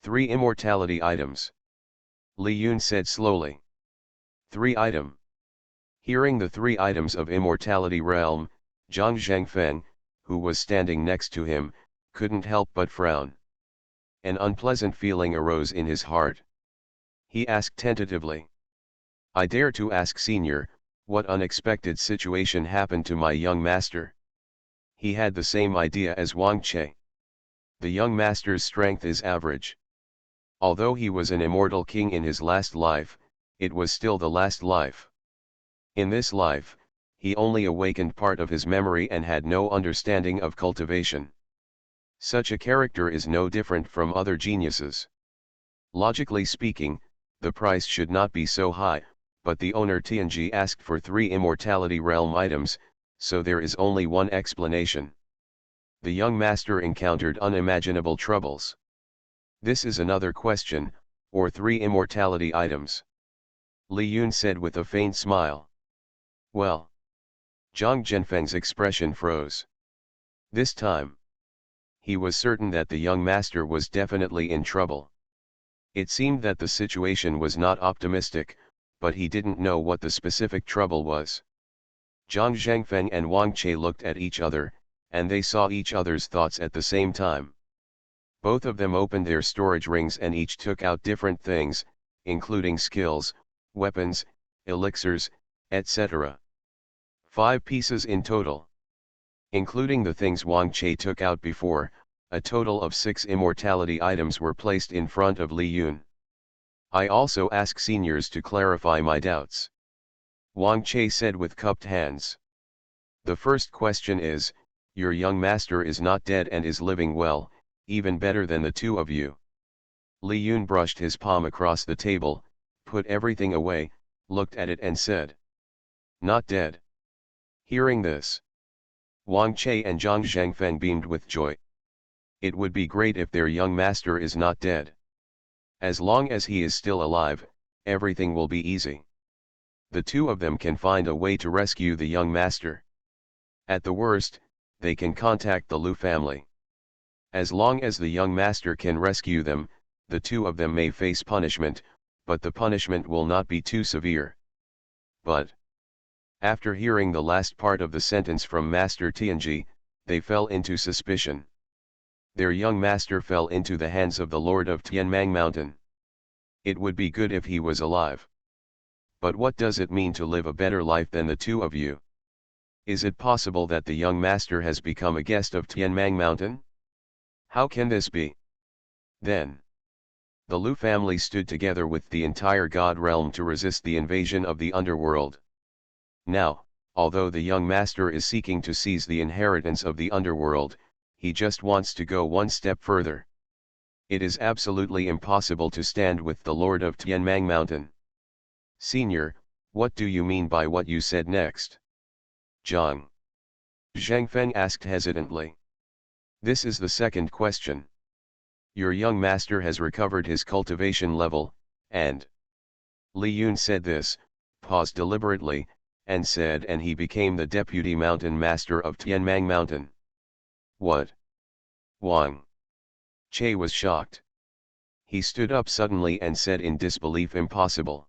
3 immortality items. Li Yun said slowly. 3 item. Hearing the 3 items of immortality realm, Zhang Zhengfen, who was standing next to him, couldn't help but frown. An unpleasant feeling arose in his heart. He asked tentatively. I dare to ask, senior, what unexpected situation happened to my young master? He had the same idea as Wang Che. The young master's strength is average. Although he was an immortal king in his last life, it was still the last life. In this life, he only awakened part of his memory and had no understanding of cultivation. Such a character is no different from other geniuses. Logically speaking, the price should not be so high, but the owner Tianji asked for 3 immortality realm items, so there is only one explanation. The young master encountered unimaginable troubles. This is another question, or 3 immortality items. Li Yun said with a faint smile. Well. Zhang Zhenfeng's expression froze. This time, he was certain that the young master was definitely in trouble. It seemed that the situation was not optimistic, but he didn't know what the specific trouble was. Zhang Zhengfeng and Wang Che looked at each other, and they saw each other's thoughts at the same time. Both of them opened their storage rings and each took out different things, including skills, weapons, elixirs, etc. 5 pieces in total. Including the things Wang Che took out before, a total of 6 immortality items were placed in front of Li Yun. I also ask seniors to clarify my doubts. Wang Che said with cupped hands. The first question is, your young master is not dead and is living well, even better than the two of you. Li Yun brushed his palm across the table, put everything away, looked at it and said. Not dead. Hearing this, Wang Che and Zhang Zhangfeng beamed with joy. It would be great if their young master is not dead. As long as he is still alive, everything will be easy. The two of them can find a way to rescue the young master. At the worst, they can contact the Lu family. As long as the young master can rescue them, the two of them may face punishment, but the punishment will not be too severe. But after hearing the last part of the sentence from Master Tianji, they fell into suspicion. Their young master fell into the hands of the Lord of Tianmang Mountain. It would be good if he was alive. But what does it mean to live a better life than the two of you? Is it possible that the young master has become a guest of Tianmang Mountain? How can this be? Then the Lu family stood together with the entire God realm to resist the invasion of the underworld. Now, although the young master is seeking to seize the inheritance of the underworld, he just wants to go one step further. It is absolutely impossible to stand with the Lord of Tianmang Mountain. Senior, what do you mean by what you said next? Zhang Zhangfeng asked hesitantly. This is the second question. Your young master has recovered his cultivation level, and Li Yun said this, paused deliberately, and said and he became the deputy mountain master of Tianmang Mountain. What? Wang Che was shocked. He stood up suddenly and said in disbelief, impossible.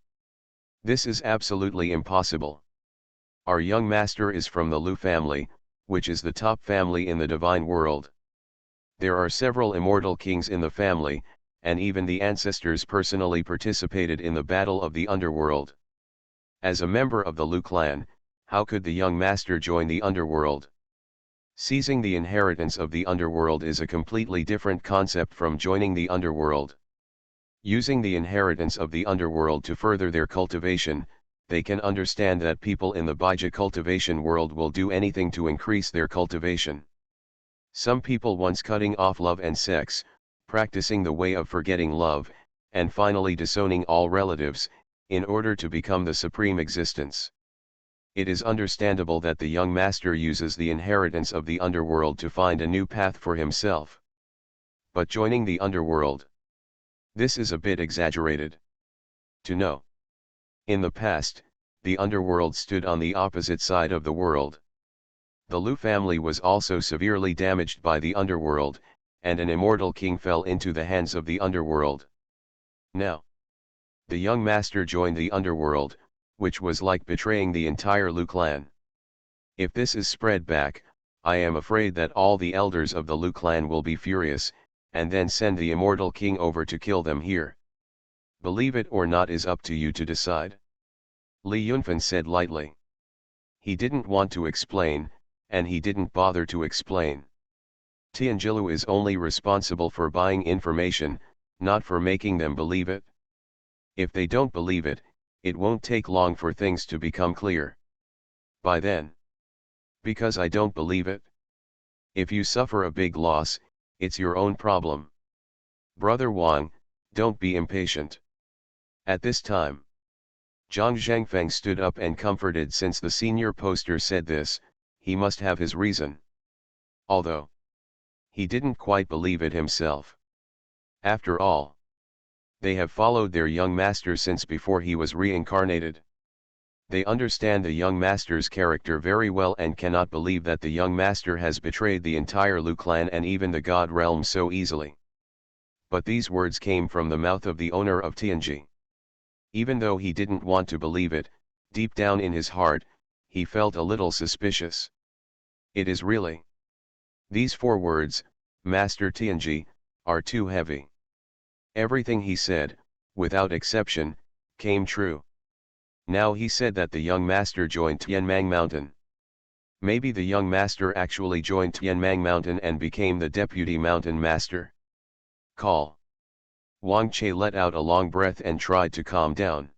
This is absolutely impossible. Our young master is from the Lu family, which is the top family in the divine world. There are several immortal kings in the family, and even the ancestors personally participated in the battle of the underworld. As a member of the Lu clan, how could the young master join the underworld? Seizing the inheritance of the underworld is a completely different concept from joining the underworld. Using the inheritance of the underworld to further their cultivation, they can understand that people in the Baija cultivation world will do anything to increase their cultivation. Some people once cutting off love and sex, practicing the way of forgetting love, and finally disowning all relatives, in order to become the supreme existence. It is understandable that the young master uses the inheritance of the underworld to find a new path for himself. But joining the underworld? This is a bit exaggerated. To know. In the past, the underworld stood on the opposite side of the world. The Lu family was also severely damaged by the underworld, and an immortal king fell into the hands of the underworld. Now, the young master joined the underworld, which was like betraying the entire Lu clan. If this is spread back, I am afraid that all the elders of the Lu clan will be furious, and then send the immortal king over to kill them here. Believe it or not is up to you to decide. Li Yunfen said lightly. He didn't want to explain, and he didn't bother to explain. Tianjilu is only responsible for buying information, not for making them believe it. If they don't believe it, it won't take long for things to become clear. By then. Because I don't believe it. If you suffer a big loss, it's your own problem. Brother Wang, don't be impatient. At this time, Zhang Zhangfeng stood up and comforted. Since the senior poster said this, he must have his reason. Although he didn't quite believe it himself. After all, they have followed their young master since before he was reincarnated. They understand the young master's character very well and cannot believe that the young master has betrayed the entire Lu clan and even the God realm so easily. But these words came from the mouth of the owner of Tianji. Even though he didn't want to believe it, deep down in his heart, he felt a little suspicious. It is really These 4 words, Master Tianji, are too heavy. Everything he said, without exception, came true. Now he said that the young master joined Tianmang Mountain. Maybe the young master actually joined Tianmang Mountain and became the deputy mountain master. Call. Wang Che let out a long breath and tried to calm down.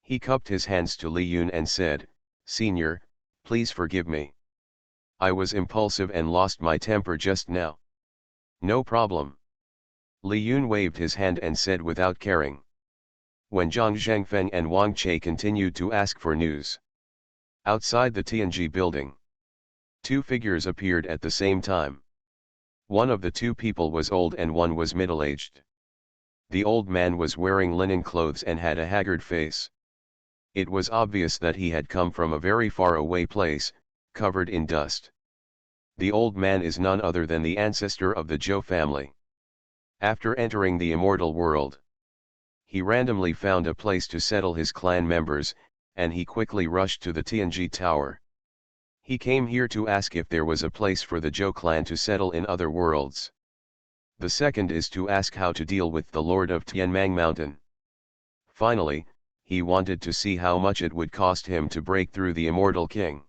He cupped his hands to Li Yun and said, "Senior, please forgive me. I was impulsive and lost my temper just now." "No problem." Li Yun waved his hand and said without caring. When Zhang Zhengfeng and Wang Che continued to ask for news. Outside the Tianji building, 2 figures appeared at the same time. One of the 2 people was old and one was middle-aged. The old man was wearing linen clothes and had a haggard face. It was obvious that he had come from a very far away place, covered in dust. The old man is none other than the ancestor of the Zhou family. After entering the immortal world, he randomly found a place to settle his clan members, and he quickly rushed to the Tianji Tower. He came here to ask if there was a place for the Zhou clan to settle in other worlds. The second is to ask how to deal with the Lord of Tianmang Mountain. Finally, he wanted to see how much it would cost him to break through the immortal king.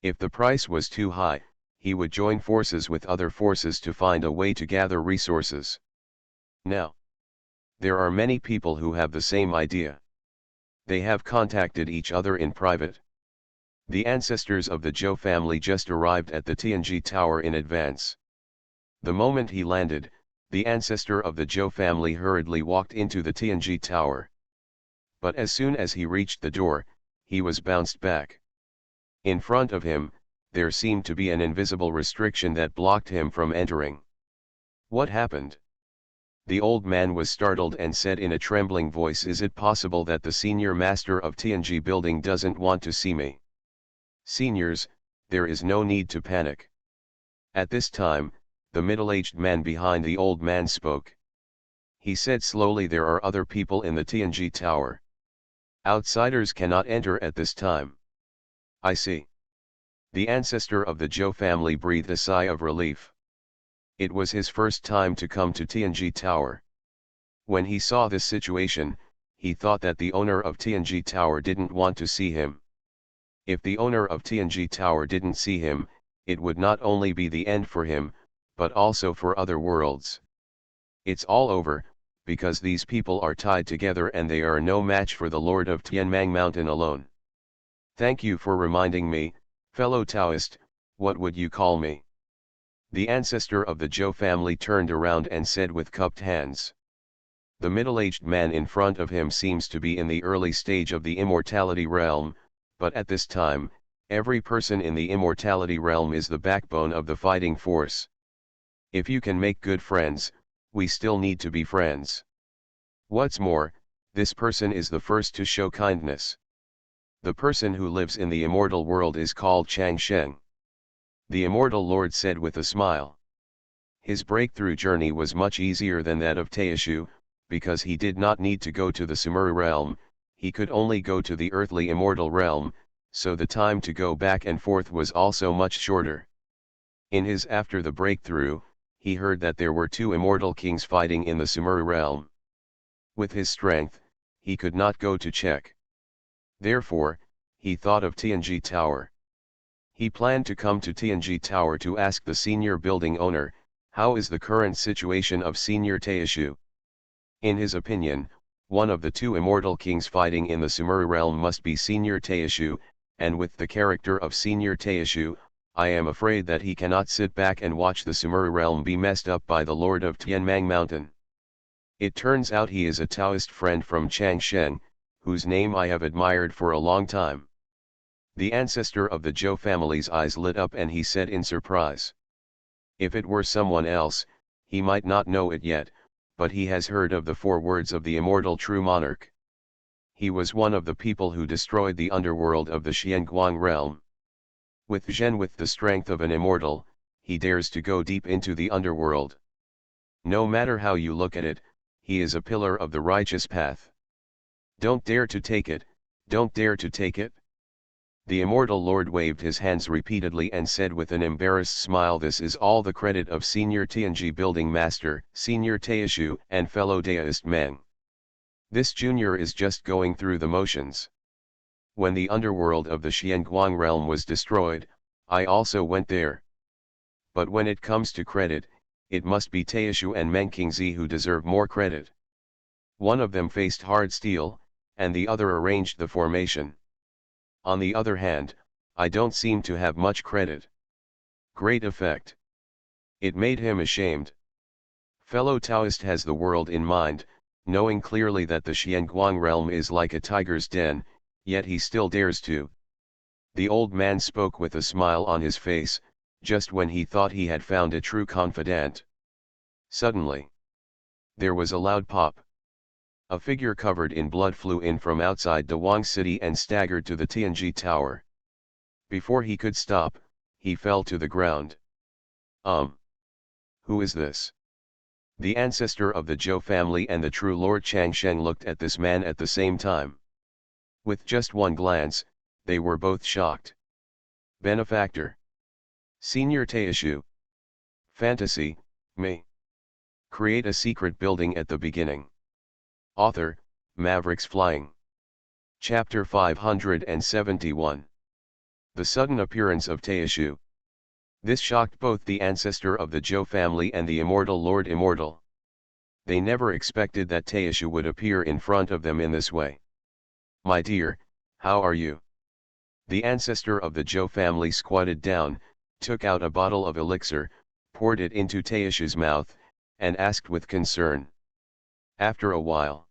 If the price was too high, he would join forces with other forces to find a way to gather resources. Now, there are many people who have the same idea. They have contacted each other in private. The ancestors of the Zhou family just arrived at the Tianji Tower in advance. The moment he landed, the ancestor of the Zhou family hurriedly walked into the Tianji Tower. But as soon as he reached the door, he was bounced back. In front of him, there seemed to be an invisible restriction that blocked him from entering. What happened? The old man was startled and said in a trembling voice, "Is it possible that the senior master of Tianji building doesn't want to see me?" "Seniors, there is no need to panic." At this time, the middle-aged man behind the old man spoke. He said slowly, "There are other people in the Tianji Tower. Outsiders cannot enter at this time." "I see." The ancestor of the Zhou family breathed a sigh of relief. It was his first time to come to Tianji Tower. When he saw this situation, he thought that the owner of Tianji Tower didn't want to see him. If the owner of Tianji Tower didn't see him, it would not only be the end for him, but also for other worlds. It's all over, because these people are tied together and they are no match for the Lord of Tianmang Mountain alone. "Thank you for reminding me, fellow Taoist. What would you call me?" The ancestor of the Zhou family turned around and said with cupped hands. The middle-aged man in front of him seems to be in the early stage of the immortality realm, but at this time, every person in the immortality realm is the backbone of the fighting force. If you can make good friends, we still need to be friends. What's more, this person is the first to show kindness. The person who lives in the immortal world is called Chang Sheng. The immortal lord said with a smile. His breakthrough journey was much easier than that of Taishu, because he did not need to go to the Sumeru realm, he could only go to the earthly immortal realm, so the time to go back and forth was also much shorter. In his after the breakthrough, he heard that there were 2 immortal kings fighting in the Sumeru realm. With his strength, he could not go to check. Therefore, he thought of Tianji Tower. He planned to come to Tianji Tower to ask the senior building owner, how is the current situation of Senior Taishu? In his opinion, one of the 2 immortal kings fighting in the Sumeru realm must be Senior Taishu, and with the character of Senior Taishu, I am afraid that he cannot sit back and watch the Sumeru realm be messed up by the Lord of Tianmang Mountain. It turns out he is a Taoist friend from Chang Sheng, whose name I have admired for a long time. The ancestor of the Zhou family's eyes lit up and he said in surprise. If it were someone else, he might not know it yet, but he has heard of the 4 words of the immortal true monarch. He was one of the people who destroyed the underworld of the Xianguang realm. With Zhen with the strength of an immortal, he dares to go deep into the underworld. No matter how you look at it, he is a pillar of the righteous path. Don't dare to take it, don't dare to take it. The immortal lord waved his hands repeatedly and said with an embarrassed smile, "This is all the credit of Senior Tianji Building Master, Senior Taishu, and fellow Daoist men. This junior is just going through the motions. When the underworld of the Xianguang realm was destroyed, I also went there. But when it comes to credit, it must be Taishu and Meng Qingzi who deserve more credit. One of them faced hard steel, and the other arranged the formation. On the other hand, I don't seem to have much credit. Great effect. It made him ashamed. Fellow Taoist has the world in mind, knowing clearly that the Xianguang realm is like a tiger's den, yet he still dares to." The old man spoke with a smile on his face, just when he thought he had found a true confidant. Suddenly, there was a loud pop. A figure covered in blood flew in from outside the Wang city and staggered to the Tianji tower. Before he could stop, he fell to the ground. Who is this? The ancestor of the Zhou family and the true Lord Changsheng looked at this man at the same time. With just one glance, they were both shocked. Benefactor. Senior Taishu. Fantasy, me. Create a secret building at the beginning. Author, Mavericks Flying. Chapter 571. The sudden appearance of Taishu. This shocked both the ancestor of the Zhou family and the immortal Lord Immortal. They never expected that Taishu would appear in front of them in this way. "My dear, how are you?" The ancestor of the Zhou family squatted down, took out a bottle of elixir, poured it into Taishu's mouth, and asked with concern. After a while,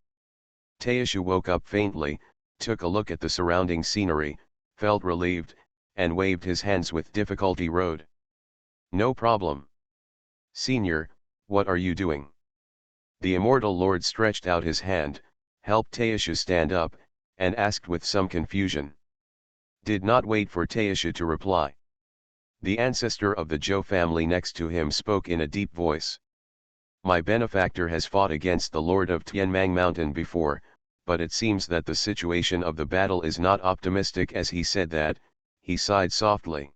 Taishu woke up faintly, took a look at the surrounding scenery, felt relieved, and waved his hands with difficulty. Road. "No problem. Senior, what are you doing?" The immortal lord stretched out his hand, helped Taishu stand up, and asked with some confusion. Did not wait for Taishu to reply. The ancestor of the Zhou family next to him spoke in a deep voice. "My benefactor has fought against the Lord of Tianmang Mountain before, but it seems that the situation of the battle is not optimistic." As he said that, he sighed softly.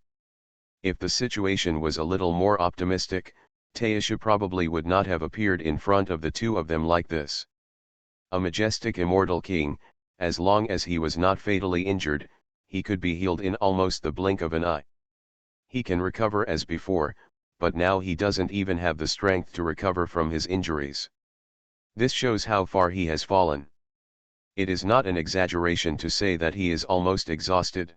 If the situation was a little more optimistic, Taishu probably would not have appeared in front of the two of them like this. A majestic immortal king, as long as he was not fatally injured, he could be healed in almost the blink of an eye. He can recover as before, but now he doesn't even have the strength to recover from his injuries. This shows how far he has fallen. It is not an exaggeration to say that he is almost exhausted.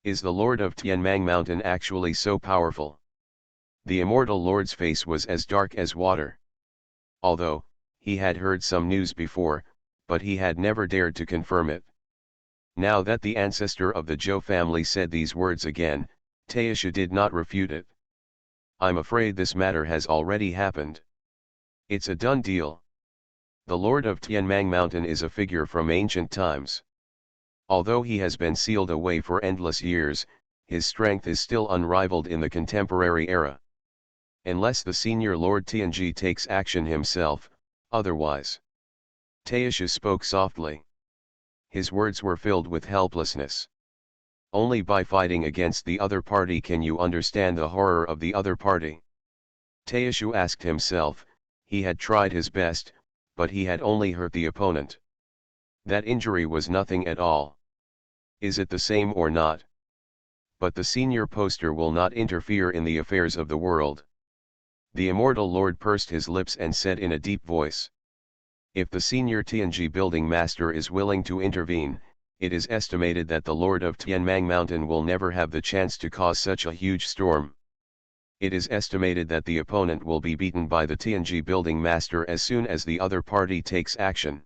Is the Lord of Tianmang Mountain actually so powerful? The immortal lord's face was as dark as water. Although, he had heard some news before, but he had never dared to confirm it. Now that the ancestor of the Zhou family said these words again, Taishu did not refute it. "I'm afraid this matter has already happened. It's a done deal. The Lord of Tianmang Mountain is a figure from ancient times. Although he has been sealed away for endless years, his strength is still unrivaled in the contemporary era. Unless the senior Lord Tianji takes action himself, otherwise." Taishu spoke softly. His words were filled with helplessness. Only by fighting against the other party can you understand the horror of the other party. Taishu asked himself, he had tried his best, but he had only hurt the opponent. That injury was nothing at all. Is it the same or not? But the senior poster will not interfere in the affairs of the world. The immortal lord pursed his lips and said in a deep voice. If the senior Tianji building master is willing to intervene, it is estimated that the Lord of Tianmang Mountain will never have the chance to cause such a huge storm. It is estimated that the opponent will be beaten by the Tianji building master as soon as the other party takes action.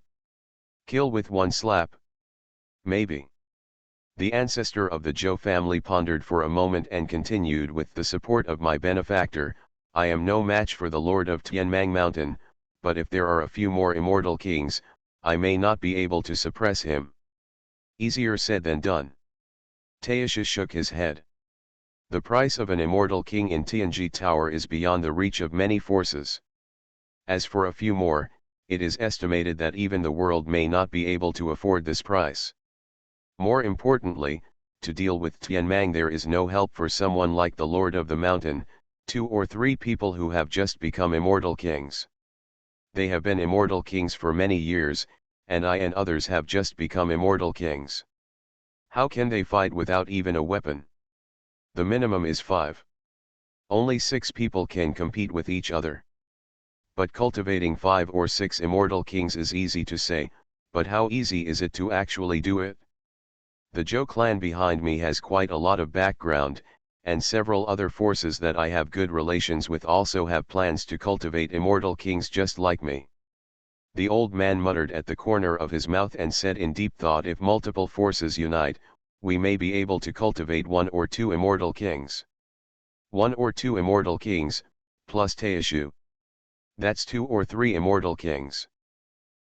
Kill with one slap? Maybe. The ancestor of the Zhou family pondered for a moment and continued, with the support of my benefactor, I am no match for the Lord of Tianmang Mountain, but if there are a few more immortal kings, I may not be able to suppress him. Easier said than done. Taishu shook his head. The price of an immortal king in Tianji Tower is beyond the reach of many forces. As for a few more, it is estimated that even the world may not be able to afford this price. More importantly, to deal with Tianmang there is no help for someone like the Lord of the Mountain, 2 or 3 people who have just become immortal kings. They have been immortal kings for many years, and I and others have just become immortal kings. How can they fight without even a weapon? The minimum is 5. Only 6 people can compete with each other. But cultivating 5 or 6 immortal kings is easy to say, but how easy is it to actually do it? The Zhou clan behind me has quite a lot of background, and several other forces that I have good relations with also have plans to cultivate immortal kings just like me. The old man muttered at the corner of his mouth and said in deep thought, if multiple forces unite, we may be able to cultivate 1 or 2 immortal kings. 1 or 2 immortal kings, plus Taishu. That's 2 or 3 immortal kings.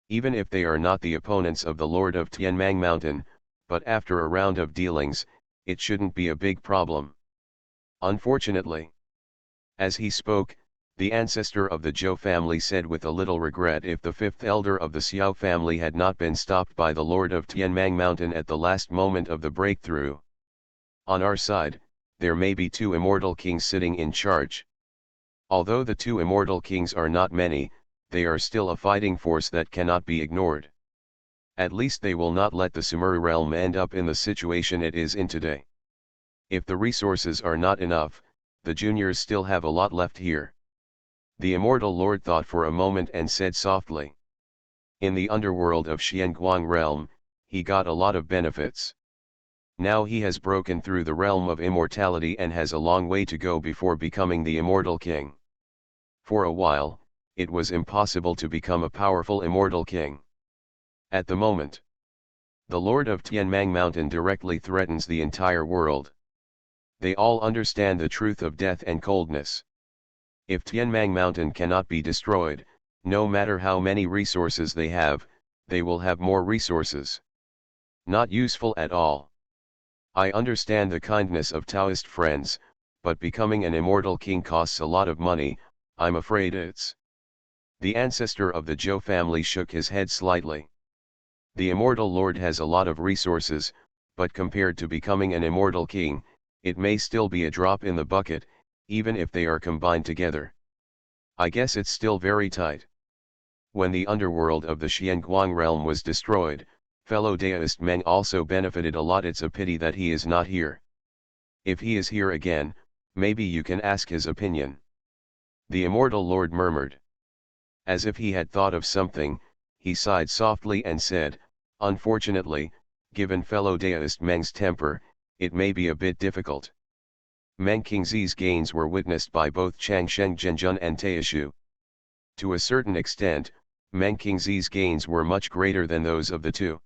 Even if they are not the opponents of the Lord of Tianmang Mountain, but after a round of dealings, it shouldn't be a big problem. Unfortunately. As he spoke, the ancestor of the Zhou family said with a little regret, if the 5th elder of the Xiao family had not been stopped by the Lord of Tianmang Mountain at the last moment of the breakthrough. On our side, there may be 2 immortal kings sitting in charge. Although the 2 immortal kings are not many, they are still a fighting force that cannot be ignored. At least they will not let the Sumeru realm end up in the situation it is in today. If the resources are not enough, the juniors still have a lot left here. The immortal lord thought for a moment and said softly. In the underworld of Xianguang realm, he got a lot of benefits. Now he has broken through the realm of immortality and has a long way to go before becoming the immortal king. For a while, it was impossible to become a powerful immortal king. At the moment, the Lord of Tianmang Mountain directly threatens the entire world. They all understand the truth of death and coldness. If Tianmang Mountain cannot be destroyed, no matter how many resources they will have more resources. Not useful at all. I understand the kindness of Taoist friends, but becoming an immortal king costs a lot of money. I'm afraid it's. The ancestor of the Zhou family shook his head slightly. The immortal lord has a lot of resources, but compared to becoming an immortal king, it may still be a drop in the bucket, even if they are combined together. I guess it's still very tight. When the underworld of the Xianguang realm was destroyed, fellow Daoist Meng also benefited a lot. It's a pity that he is not here. If he is here again, maybe you can ask his opinion. The immortal lord murmured. As if he had thought of something, he sighed softly and said, unfortunately, given fellow Daoist Meng's temper, it may be a bit difficult. Meng Qingzi's gains were witnessed by both Changsheng Zhenjun and Taishu. To a certain extent, Meng Qingzi's gains were much greater than those of the 2.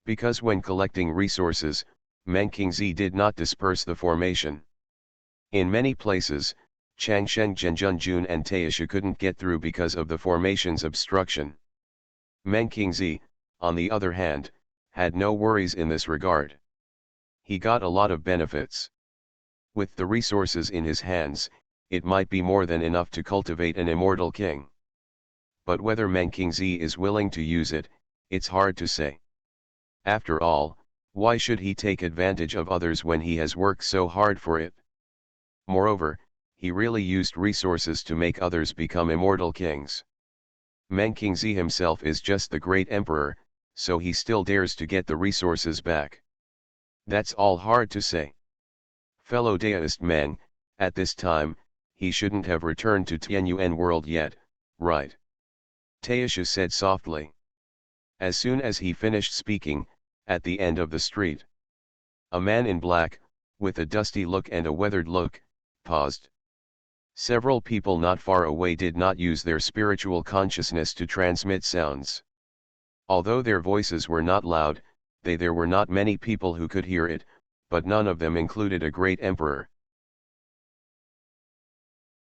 Because when collecting resources, Meng Qingzi did not disperse the formation. In many places, Changsheng Zhenjun Jun and Taishu couldn't get through because of the formation's obstruction. Meng Qingzi, on the other hand, had no worries in this regard. He got a lot of benefits. With the resources in his hands, it might be more than enough to cultivate an immortal king. But whether Meng Qingzi is willing to use it, it's hard to say. After all, why should he take advantage of others when he has worked so hard for it? Moreover, he really used resources to make others become immortal kings. Meng Qingzi himself is just the great emperor, so he still dares to get the resources back. That's all hard to say. Fellow Daoist Meng, at this time, he shouldn't have returned to Tianyuan world yet, right? Taishu said softly. As soon as he finished speaking, at the end of the street, a man in black, with a dusty look and a weathered look, paused. Several people not far away did not use their spiritual consciousness to transmit sounds. Although their voices were not loud, there were not many people who could hear it, but none of them included a great emperor.